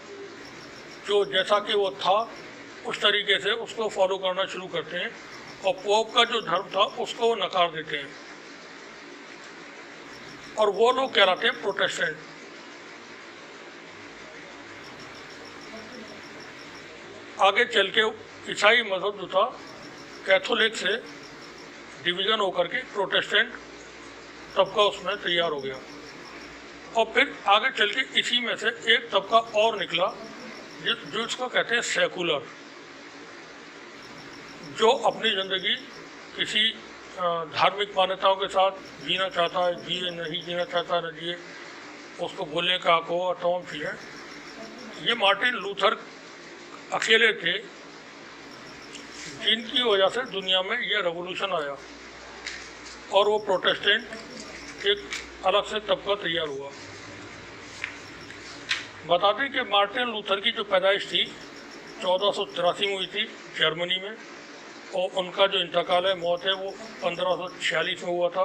जो जैसा कि वो था उस तरीके से उसको फॉलो करना शुरू करते हैं और पोप का जो धर्म था उसको वो नकार देते हैं और वो लोग कहलाते हैं प्रोटेस्टेंट। आगे चल के ईसाई मजहब जो था कैथोलिक से डिवीज़न होकर के प्रोटेस्टेंट तबका उसमें तैयार हो गया। और फिर आगे चल के इसी में से एक तबका और निकला जो इसको कहते हैं सेकुलर, जो अपनी ज़िंदगी किसी धार्मिक मान्यताओं के साथ जीना चाहता है, जिए, नहीं जीना चाहता न जिए, उसको बोलने का हक हो और तमाम चीज़ें। ये मार्टिन लूथर अकेले थे जिनकी वजह से दुनिया में यह रेवोल्यूशन आया और वो प्रोटेस्टेंट एक अलग से तबका तैयार हुआ। बता दें कि मार्टिन लूथर की जो पैदाइश थी 1483 में हुई थी जर्मनी में, और उनका जो इंतकाल है, मौत है, वो 1546 में हुआ था।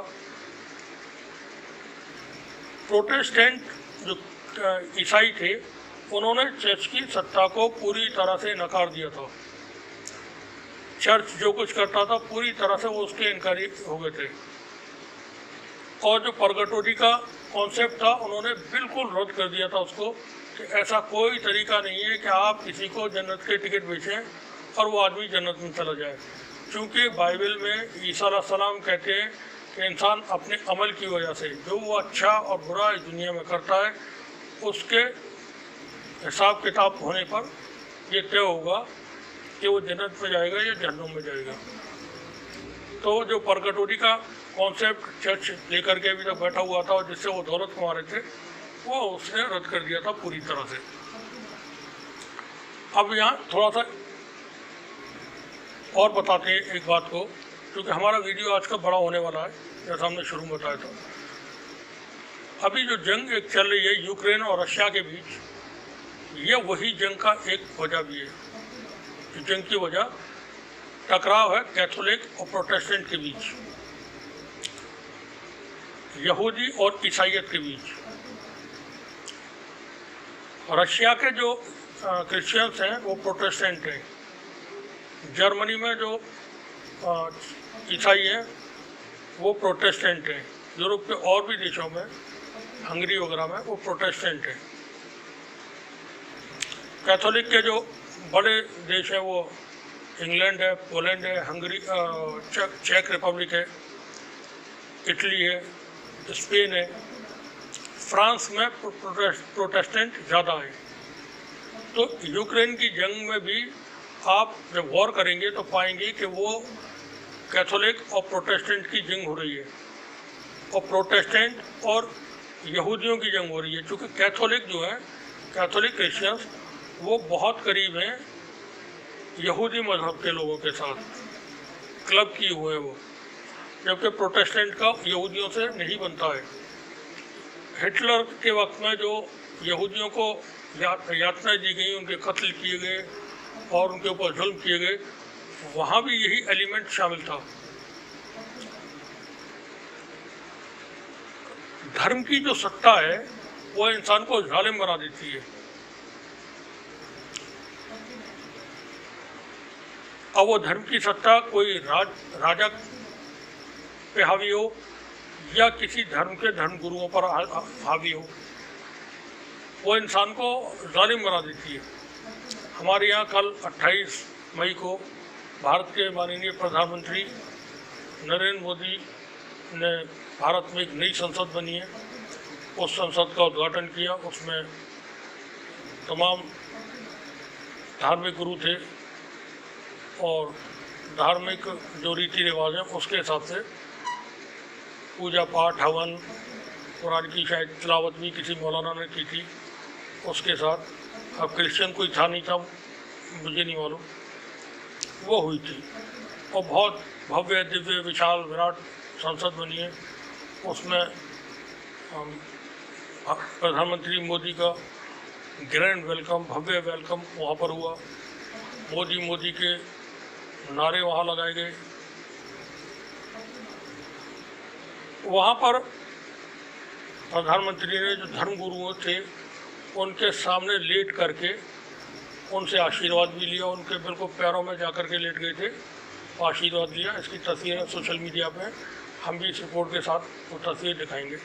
प्रोटेस्टेंट जो ईसाई थे उन्होंने चर्च की सत्ता को पूरी तरह से नकार दिया था। चर्च जो कुछ करता था पूरी तरह से वो उसके इनकारी हो गए थे। और जो परगटोरी का कॉन्सेप्ट था उन्होंने बिल्कुल रद्द कर दिया था उसको, कि ऐसा कोई तरीका नहीं है कि आप किसी को जन्नत के टिकट बेचें और वो आदमी जन्नत में चला जाए। क्योंकि बाइबल में ईसा अलैहिस्सलाम कहते हैं कि इंसान अपने अमल की वजह से जो वो अच्छा और बुरा इस दुनिया में करता है उसके हिसाब किताब होने पर ये तय होगा कि वो जन्नत में जाएगा या जहन्नुम में जाएगा। तो जो परगटोरी का कॉन्सेप्ट चर्च लेकर के अभी तक बैठा हुआ था और जिससे वो दौलत कमा रहे थे, वो उसने रद्द कर दिया था पूरी तरह से। अब यहाँ थोड़ा सा और बताते हैं एक बात को, क्योंकि हमारा वीडियो आज का बड़ा होने वाला है, जैसा हमने शुरू में बताया था। अभी जो जंग एक चल रही है यूक्रेन और रशिया के बीच, ये वही जंग का एक वजह भी है। जंग की वजह टकराव है कैथोलिक और प्रोटेस्टेंट के बीच, यहूदी और ईसाइयत के बीच। रशिया के जो क्रिश्चियंस हैं वो प्रोटेस्टेंट हैं, जर्मनी में जो ईसाई हैं वो प्रोटेस्टेंट हैं, यूरोप के और भी देशों में, हंगरी वगैरह में, वो प्रोटेस्टेंट हैं। कैथोलिक के जो बड़े देश हैं वो इंग्लैंड है, पोलैंड है, हंगरी, चेक रिपब्लिक है, इटली है, स्पेन है। फ्रांस में प्रोटेस्टेंट ज़्यादा है। तो यूक्रेन की जंग में भी आप जब गौर करेंगे तो पाएंगे कि वो कैथोलिक और प्रोटेस्टेंट की जंग हो रही है, और प्रोटेस्टेंट और यहूदियों की जंग हो रही है। क्योंकि कैथोलिक जो है, कैथोलिक क्रिश्चियंस, वो बहुत करीब हैं यहूदी मज़हब के लोगों के साथ, क्लब किए हुए हैं वो, जबकि प्रोटेस्टेंट का यहूदियों से नहीं बनता है। हिटलर के वक्त में जो यहूदियों को यातनाएं दी गई, उनके कत्ल किए गए और उनके ऊपर जुल्म किए गए, वहाँ भी यही एलिमेंट शामिल था। धर्म की जो सत्ता है वो इंसान को जालिम बना देती है। अब वो धर्म की सत्ता कोई राजा पे हावी हो या किसी धर्म के धर्म गुरुओं पर हावी हो, वो इंसान को जालिम बना देती है। हमारे यहाँ कल 28 मई को भारत के माननीय प्रधानमंत्री नरेंद्र मोदी ने भारत में एक नई संसद बनी है, उस संसद का उद्घाटन किया। उसमें तमाम धार्मिक गुरु थे और धार्मिक जो रीति रिवाज हैं उसके हिसाब से पूजा पाठ, हवन, कुरान की शायद तिलावत भी किसी मौलाना ने की थी उसके साथ। अब क्रिश्चियन कोई था नहीं था, मुझे नहीं मालूम, वो हुई थी। और बहुत भव्य दिव्य विशाल विराट संसद बनी है। उसमें प्रधानमंत्री मोदी का ग्रैंड वेलकम, भव्य वेलकम वहाँ पर हुआ। मोदी के नारे वहाँ लगाए गए। वहाँ पर प्रधानमंत्री ने जो धर्म गुरुओं थे उनके सामने लेट करके उनसे आशीर्वाद भी लिया। उनके बिल्कुल पैरों में जा कर के लेट गए थे, आशीर्वाद लिया। इसकी तस्वीरें सोशल मीडिया पे हम भी इस रिपोर्ट के साथ वो तस्वीर दिखाएंगे।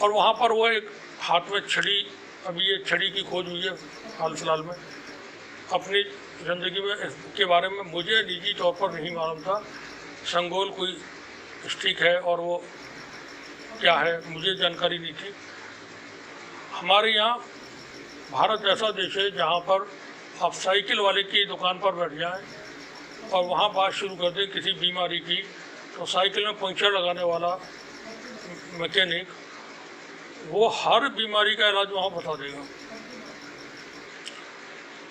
और वहाँ पर वो एक हाथ में छड़ी, अभी ये छड़ी की खोज हुई है हाल फिलहाल में। अपनी ज़िंदगी में इसके बारे में मुझे निजी तौर पर नहीं मालूम था। संगोल कोई स्टिक है और वो क्या है मुझे जानकारी नहीं थी। हमारे यहाँ भारत ऐसा देश है जहाँ पर आप साइकिल वाले की दुकान पर बैठ जाएं और वहाँ बात शुरू कर दें किसी बीमारी की, तो साइकिल में पंक्चर लगाने वाला मैकेनिक वो हर बीमारी का इलाज वहाँ बता देगा।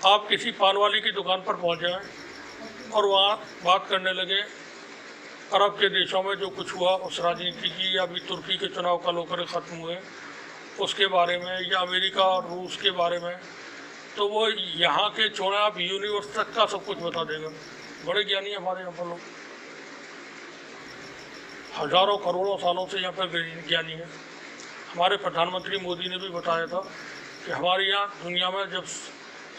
आप किसी पान वाली की दुकान पर पहुँच जाएं और वहाँ बात करने लगे अरब के देशों में जो कुछ हुआ उस राजनीति की, या अभी तुर्की के चुनाव कल होकर ख़त्म हुए उसके बारे में, या अमेरिका और रूस के बारे में, तो वो यहाँ के छोड़े आप यूनिवर्स तक का सब कुछ बता देगा। बड़े ज्ञानी हमारे यहाँ पर लोग, हजारों करोड़ों सालों से यहाँ पर ज्ञानी है। हमारे प्रधानमंत्री मोदी ने भी बताया था कि हमारे यहाँ दुनिया में जब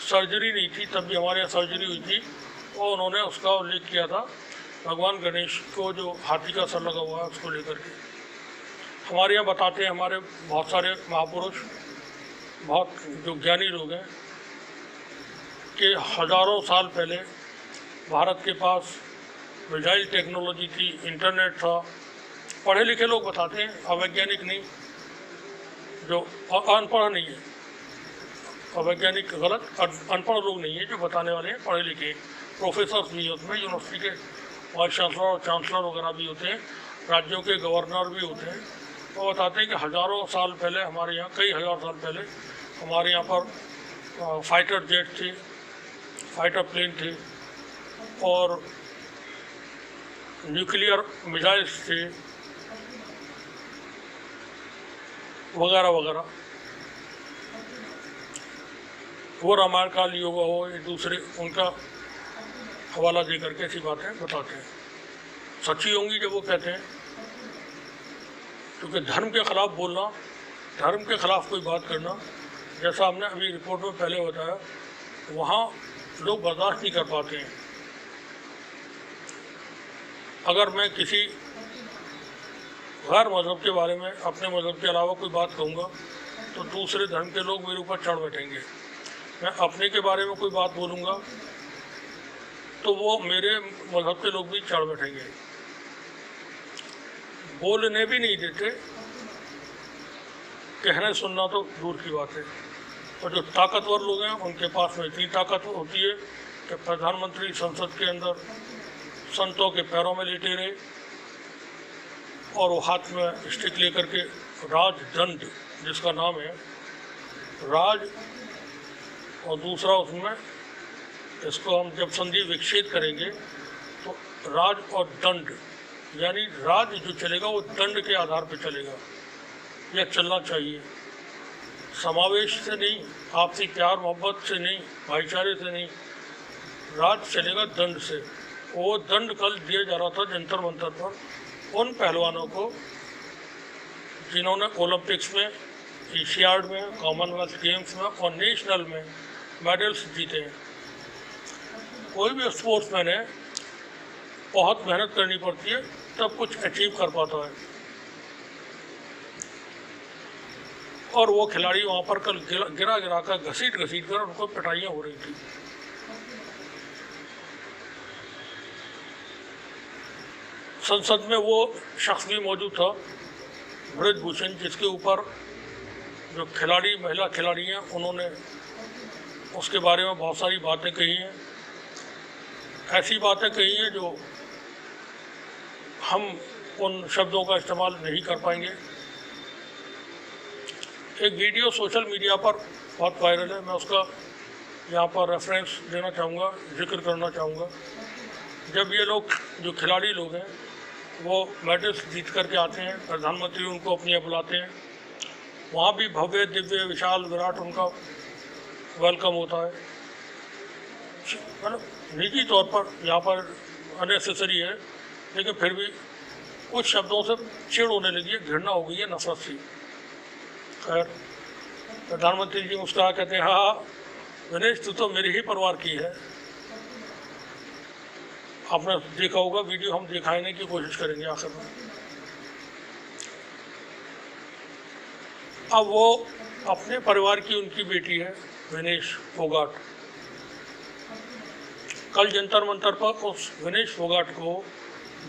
सर्जरी नहीं थी तब भी हमारे यहाँ सर्जरी हुई थी, और उन्होंने उसका उल्लेख किया था भगवान गणेश को जो हाथी का सर लगा हुआ है उसको लेकर के। हमारे यहाँ बताते हैं हमारे बहुत सारे महापुरुष, बहुत जो ज्ञानी लोग हैं, कि हज़ारों साल पहले भारत के पास मिसाइल टेक्नोलॉजी थी, इंटरनेट था। पढ़े लिखे लोग बताते हैं, अवैज्ञानिक नहीं, जो अनपढ़ नहीं है। अवैज्ञानिक गलत, अनपढ़ लोग नहीं है जो बताने वाले हैं, पढ़े लिखे प्रोफेसर्स भी होते हैं, यूनिवर्सिटी के वाइस चांसलर और चांसलर वगैरह भी होते हैं, राज्यों के गवर्नर भी होते हैं। वो बताते हैं कि हज़ारों साल पहले हमारे यहाँ, कई हज़ार साल पहले हमारे यहाँ पर फाइटर जेट थे, फाइटर प्लेन थे और न्यूक्लियर मिसाइल्स थे वगैरह वगैरह। वो रामायण काल युग हो, एक दूसरे उनका हवाला दे करके ऐसी बातें बताते हैं। सच्ची होंगी जब वो कहते हैं, क्योंकि धर्म के ख़िलाफ़ बोलना, धर्म के ख़िलाफ़ कोई बात करना, जैसा हमने अभी रिपोर्ट में पहले बताया, वहाँ लोग बर्दाश्त नहीं कर पाते हैं। अगर मैं किसी गैर मज़हब के बारे में अपने मज़हब के अलावा कोई बात कहूँगा तो दूसरे धर्म के लोग मेरे ऊपर चढ़ बैठेंगे। मैं अपने के बारे में कोई बात बोलूँगा तो वो मेरे मज़हब के लोग भी चढ़ बैठेंगे। बोलने भी नहीं देते, कहने सुनना तो दूर की बात है। और जो ताकतवर लोग हैं उनके पास में इतनी ताकत होती है कि प्रधानमंत्री संसद के अंदर संतों के पैरों में लेटे रहे और वो हाथ में स्टिक लेकर के राजदंड, जिसका नाम है राज, और दूसरा उसमें इसको हम जब संधि विकसित करेंगे तो राज और दंड, यानी राज जो चलेगा वो दंड के आधार पर चलेगा। यह चलना चाहिए, समावेश से नहीं, आपसी प्यार मोहब्बत से नहीं, भाईचारे से नहीं, राज चलेगा दंड से। वो दंड कल दिया जा रहा था जंतर मंतर पर उन पहलवानों को जिन्होंने ओलंपिक्स में, एशियाड में, कॉमनवेल्थ गेम्स में और नेशनल में मेडल्स जीते हैं। कोई भी स्पोर्ट्समैन है, बहुत मेहनत करनी पड़ती है तब कुछ अचीव कर पाता है। और वो खिलाड़ी वहाँ पर कल गिरा गिरा कर घसीट कर उनको पिटाइयाँ हो रही थी। संसद में वो शख्स भी मौजूद था, ब्रजभूषण, जिसके ऊपर जो खिलाड़ी, महिला खिलाड़ी हैं, उन्होंने उसके बारे में बहुत सारी बातें कही हैं। ऐसी बातें कही हैं जो हम उन शब्दों का इस्तेमाल नहीं कर पाएंगे। एक वीडियो सोशल मीडिया पर बहुत वायरल है, मैं उसका यहाँ पर रेफरेंस देना चाहूँगा, जिक्र करना चाहूँगा। जब ये लोग, जो खिलाड़ी लोग हैं, वो मेडल्स जीत करके आते हैं, प्रधानमंत्री उनको अपने यहाँ बुलाते हैं, वहाँ भी भव्य दिव्य विशाल विराट उनका वेलकम होता है। मतलब निजी तौर पर यहाँ पर अननेसेसरी है, लेकिन फिर भी कुछ शब्दों से चिढ़ होने लगी है, घृणा हो गई है, नफरत सी। खैर, प्रधानमंत्री जी मुस्कुरा कहते हैं, हाँ विनेश, तू तो मेरे ही परिवार की है। आपने देखा होगा वीडियो, हम दिखाने की कोशिश करेंगे आखिर में। अब वो अपने परिवार की उनकी बेटी है विनेश फोगाट। कल जंतर मंतर पर उस विनेश फोगाट को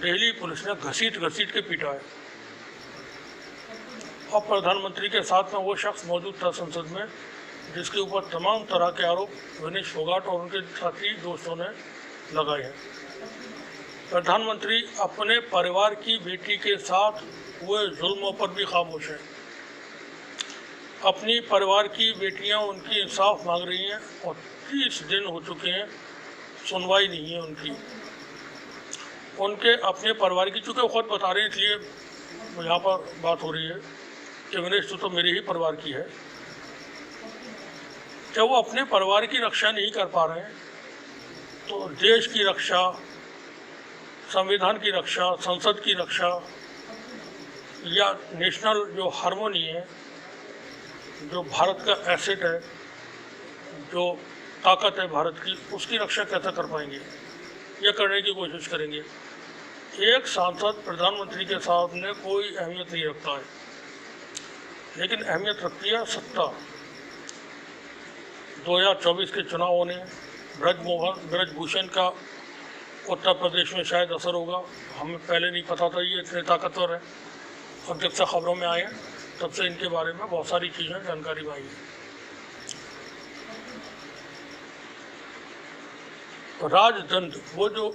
दिल्ली पुलिस ने घसीट घसीट के पीटा है। अब प्रधानमंत्री के साथ में वो शख्स मौजूद था संसद में जिसके ऊपर तमाम तरह के आरोप विनेश फोगाट और उनके साथी दोस्तों ने लगाए हैं। प्रधानमंत्री अपने परिवार की बेटी के साथ हुए जुल्मों पर भी खामोश हैं। अपनी परिवार की बेटियां उनकी इंसाफ मांग रही हैं और 30 दिन हो चुके हैं, सुनवाई नहीं है उनकी। उनके अपने परिवार की, चूँकि वो खुद बता रहे हैं इसलिए यहाँ पर बात हो रही है कि विनेश तो मेरे ही परिवार की है। जब वो अपने परिवार की रक्षा नहीं कर पा रहे हैं तो देश की रक्षा, संविधान की रक्षा, संसद की रक्षा या नेशनल जो हार्मोनी है, जो भारत का एसेट है, जो ताकत है भारत की, उसकी रक्षा कैसे कर पाएंगे या करने की कोशिश करेंगे। एक सांसद प्रधानमंत्री के सामने कोई अहमियत नहीं रखता है, लेकिन अहमियत रखती है सत्ता। 2024 के चुनावों ने ब्रजभूषण का उत्तर प्रदेश में शायद असर होगा। हमें पहले नहीं पता था ये इतने ताकतवर है, और जब से खबरों में आए तब से इनके बारे में बहुत सारी चीज़ें जानकारी में आई है। राजदंड, वो जो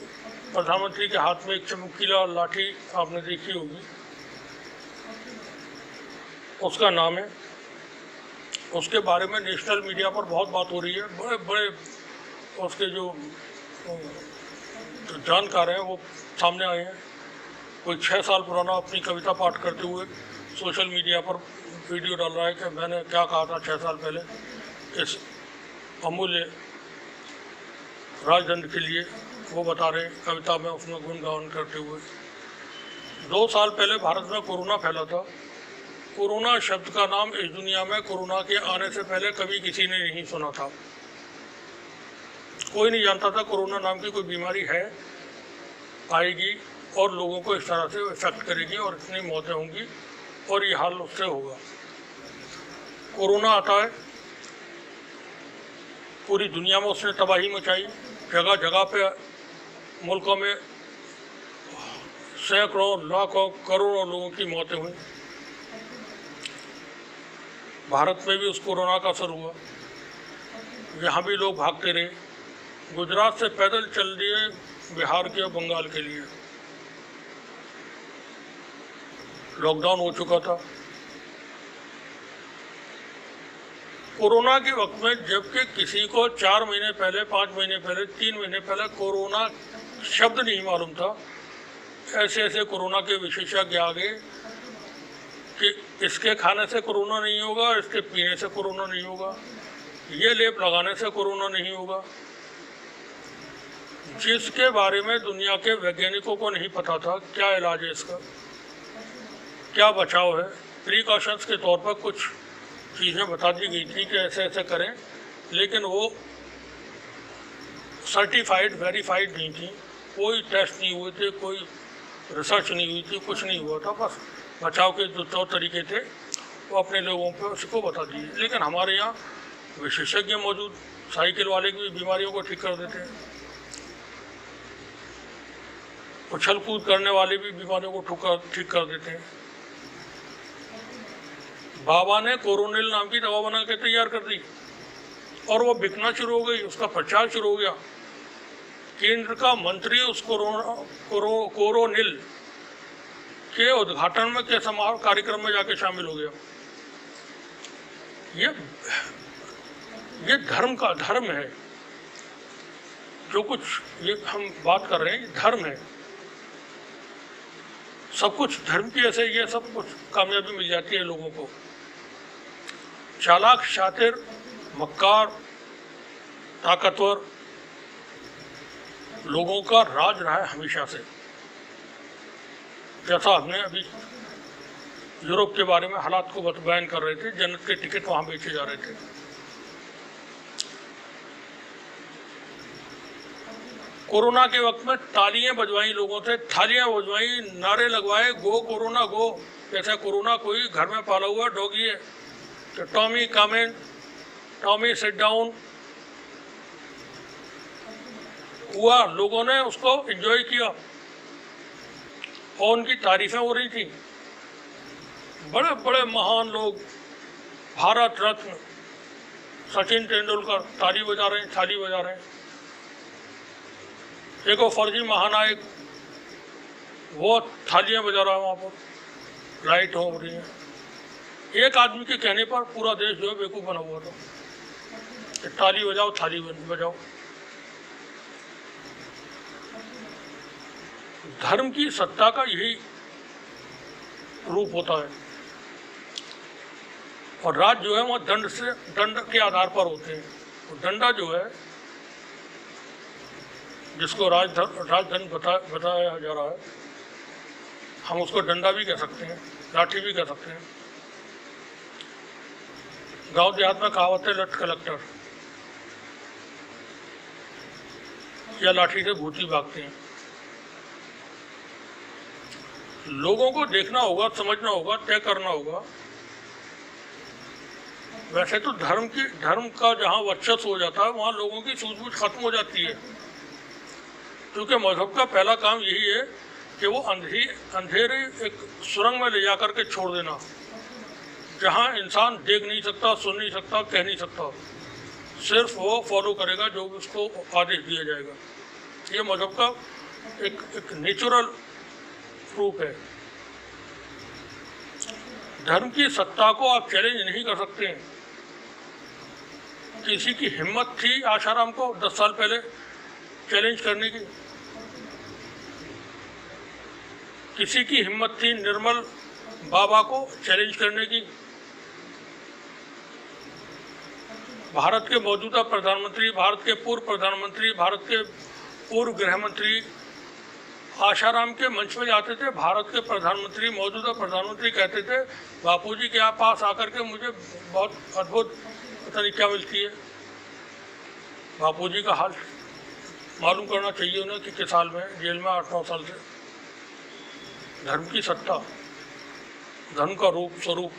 प्रधानमंत्री के हाथ में एक चमकीला लाठी आपने देखी होगी, उसका नाम है। उसके बारे में नेशनल मीडिया पर बहुत बात हो रही है। बड़े बड़े उसके जो जानकार हैं वो सामने आए हैं। कोई 6 साल पुराना अपनी कविता पाठ करते हुए सोशल मीडिया पर वीडियो डाल रहा है कि मैंने क्या कहा था 6 साल पहले इस अमूल्य राजदंड के लिए। वो बता रहे कविता में उसमें गुणगान करते हुए। 2 साल पहले भारत में कोरोना फैला था। कोरोना शब्द का नाम इस दुनिया में कोरोना के आने से पहले कभी किसी ने नहीं सुना था। कोई नहीं जानता था कोरोना नाम की कोई बीमारी है, आएगी और लोगों को इस तरह से इफेक्ट करेगी और इतनी मौतें होंगी और ये हाल उससे होगा। कोरोना आता है, पूरी दुनिया में उसने तबाही मचाई। जगह जगह पे मुल्कों में सैकड़ों, लाखों, करोड़ों लोगों की मौतें हुई। भारत में भी उस कोरोना का असर हुआ। यहाँ भी लोग भागते रहे। गुजरात से पैदल चल दिए बिहार के और बंगाल के लिए। लॉकडाउन हो चुका था कोरोना के वक्त में, जबकि किसी को 4 महीने पहले, 5 महीने पहले, 3 महीने पहले कोरोना शब्द नहीं मालूम था। ऐसे ऐसे कोरोना के विशेषज्ञ आ गए कि इसके खाने से कोरोना नहीं होगा, इसके पीने से कोरोना नहीं होगा, ये लेप लगाने से कोरोना नहीं होगा। जिसके बारे में दुनिया के वैज्ञानिकों को नहीं पता था क्या इलाज है इसका, क्या बचाव है। प्रिकॉशंस के तौर पर कुछ चीज़ें बता दी गई थी कि ऐसे ऐसे करें, लेकिन वो सर्टिफाइड, वेरीफाइड नहीं थी। कोई टेस्ट नहीं हुए थे, कोई रिसर्च नहीं हुई थी, कुछ नहीं हुआ था। बस बचाव के जो तौर तरीके थे वो अपने लोगों को उसको बता दिए। लेकिन हमारे यहाँ विशेषज्ञ मौजूद, साइकिल वाले की बीमारियों को ठीक कर देते हैं, उछल कूद करने वाले भी बीमारियों को ठीक कर देते हैं। बाबा ने कोरोनिल नाम की दवा बना के तैयार कर दी और वो बिकना शुरू हो गई, उसका प्रचार शुरू हो गया। केंद्र का मंत्री उस कोरोनिल के उद्घाटन में के समारोह कार्यक्रम में जाके शामिल हो गया। ये धर्म है। जो कुछ ये हम बात कर रहे हैं, धर्म है। सब कुछ धर्म की ऐसे ये सब कुछ कामयाबी मिल जाती है लोगों को। चालाक, शातिर, मक्कार, ताकतवर लोगों का राज रहा है हमेशा से। जैसा हमने अभी यूरोप के बारे में हालात को बयान कर रहे थे, जन्नत के टिकट वहाँ बेचे जा रहे थे। कोरोना के वक्त में तालियां बजवाई लोगों से, थालियां बजवाई, नारे लगवाए, गो कोरोना गो। जैसे कोरोना कोई घर में पाला हुआ डॉगी है तो टॉमी कम इन, टॉमी सिट डाउन हुआ। लोगों ने उसको एंजॉय किया। और उनकी तारीफें हो रही थी। बड़े बड़े महान लोग, भारत रत्न सचिन तेंदुलकर ताली बजा रहे हैं, थाली बजा रहे हैं। एक वो फर्जी महानायक, वो थालियां बजा रहा है, वहाँ पर लाइट हो रही है। एक आदमी के कहने पर पूरा देश जो है बेवकूफ़ बना हुआ था कि ताली बजाओ, थाली बजाओ। धर्म की सत्ता का यही रूप होता है। और राज जो है वह दंड के आधार पर होते हैं। तो डंडा जो है, जिसको राजदंड बताया जा रहा है, हम उसको डंडा भी कह सकते हैं, लाठी भी कह सकते हैं। गांव देहात में कहावत है, लट कलेक्टर, या लाठी से भूती भागते हैं। लोगों को देखना होगा, समझना होगा, तय करना होगा। वैसे तो धर्म का जहाँ वर्चस्व हो जाता है वहाँ लोगों की सूझबूझ खत्म हो जाती है, क्योंकि मजहब का पहला काम यही है कि वो अंधेरे एक सुरंग में ले जा कर के छोड़ देना, जहाँ इंसान देख नहीं सकता, सुन नहीं सकता, कह नहीं सकता, सिर्फ वो फॉलो करेगा जो उसको आदेश दिया जाएगा। ये मजहब का एक नेचुरल रूप है। धर्म की सत्ता को आप चैलेंज नहीं कर सकते हैं। किसी की हिम्मत थी आशाराम को 10 साल पहले चैलेंज करने की, किसी की हिम्मत थी निर्मल बाबा को चैलेंज करने की। भारत के मौजूदा प्रधानमंत्री, भारत के पूर्व प्रधानमंत्री, भारत के पूर्व गृह मंत्री आशाराम के मंच में जाते थे। भारत के प्रधानमंत्री, मौजूदा प्रधानमंत्री कहते थे, बापूजी के पास आकर के मुझे बहुत अद्भुत पता नहीं क्या मिलती है। बापूजी का हाल मालूम करना चाहिए उन्हें कि किस हाल में, जेल में 8-9 साल से। धर्म की सत्ता, धर्म का रूप स्वरूप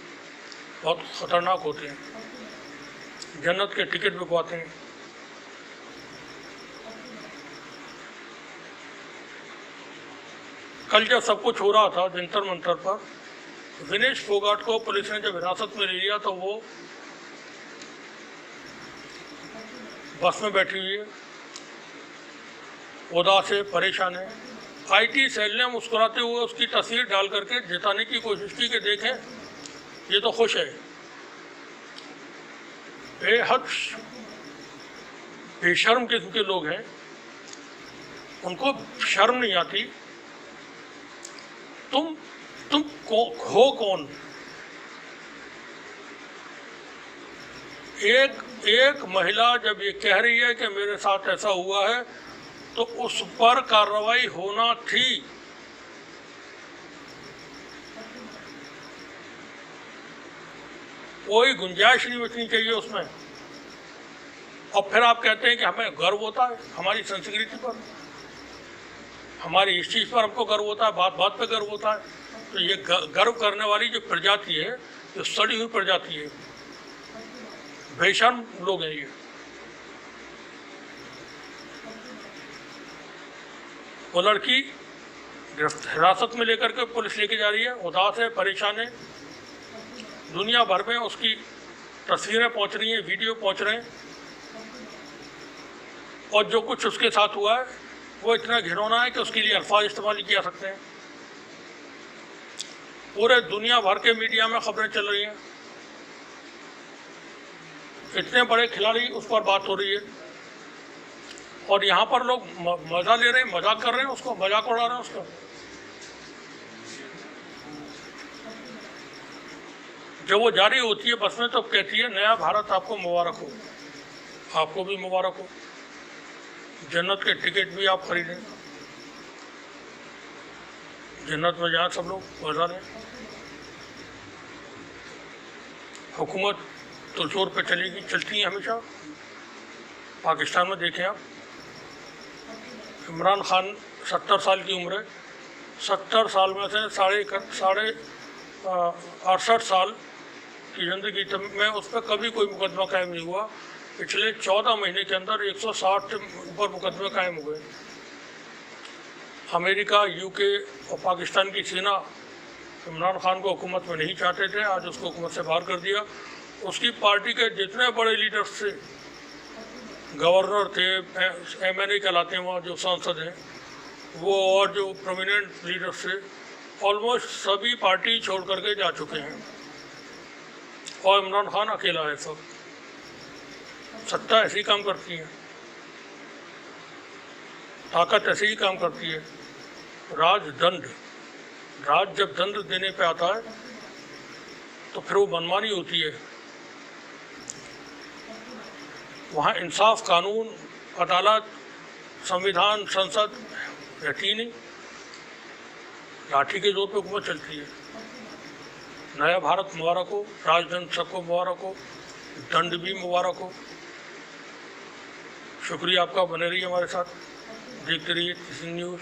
बहुत खतरनाक होते हैं, जन्नत के टिकट बिकवाते हैं। कल जब सब कुछ हो रहा था जंतर मंतर पर, विनेश फोगाट को पुलिस ने जब हिरासत में ले लिया तो वो बस में बैठी हुई है, उदास है, परेशान है। आईटी सेल ने मुस्कुराते हुए उसकी तस्वीर डाल करके जिताने की कोशिश की कि देखें ये तो खुश है। बेहद बेशर्म किस्म के लोग हैं, उनको शर्म नहीं आती। तुम हो कौन? एक महिला जब ये कह रही है कि मेरे साथ ऐसा हुआ है तो उस पर कार्रवाई होना थी। कोई गुंजाइश नहीं बचनी चाहिए उसमें। और फिर आप कहते हैं कि हमें गर्व होता है हमारी संस्कृति पर, हमारी इस चीज़ पर हमको गर्व होता है, बात बात पे गर्व होता है। तो ये गर्व करने वाली जो प्रजाति है, जो सड़ी हुई प्रजाति है, बेशर्म लोग हैं ये। वो लड़की हिरासत में लेकर के पुलिस लेके जा रही है, उदास है, परेशान है। दुनिया भर में उसकी तस्वीरें पहुंच रही हैं, वीडियो पहुंच रहे हैं, और जो कुछ उसके साथ हुआ है वो इतना घिनौना है कि उसके लिए अल्फाज इस्तेमाल किया सकते हैं। पूरे दुनिया भर के मीडिया में खबरें चल रही हैं, इतने बड़े खिलाड़ी उस पर बात हो रही है, और यहाँ पर लोग मजा ले रहे हैं, मजाक कर रहे हैं, उसको मजाक उड़ा रहे हैं उसका। जब वो जारी होती है बस में तो कहती है, नया भारत आपको मुबारक हो। आपको भी मुबारक हो, जन्नत के टिकट भी आप खरीदें, जन्नत में जाए सब लोग, मजा लें। हुकूमत तो जोर पे चलेगी, चलती है हमेशा। पाकिस्तान में देखें आप, इमरान खान 70 साल की उम्र है, 70 साल में से साढ़े 68 साल की ज़िंदगी में उस पर कभी कोई मुकदमा कायम नहीं हुआ। पिछले 14 महीने के अंदर 160 से ऊपर मुकदमे कायम हुए। अमेरिका, यूके और पाकिस्तान की सेना इमरान खान को हुकूमत में नहीं चाहते थे, आज उसको हुकूमत से बाहर कर दिया। उसकी पार्टी के जितने बड़े लीडर्स थे, गवर्नर थे, MNA कहलाते हैं वहाँ जो सांसद हैं वो, और जो प्रोमिनेंट लीडर्स थे, ऑलमोस्ट सभी पार्टी छोड़ करके जा चुके हैं और इमरान खान अकेला है। सब सत्ता ऐसे ही काम करती है, ताकत ऐसे ही काम करती है। राज जब दंड देने पे आता है तो फिर वो मनमानी होती है। वहाँ इंसाफ, कानून, अदालत, संविधान, संसद रहती ही नहीं, लाठी के जोर पे हुकूमत चलती है। नया भारत मुबारक हो, राजदंड सबको मुबारक हो, दंड भी मुबारक हो। शुक्रिया आपका, बने रहिए हमारे साथ, देखते रहिए न्यूज़।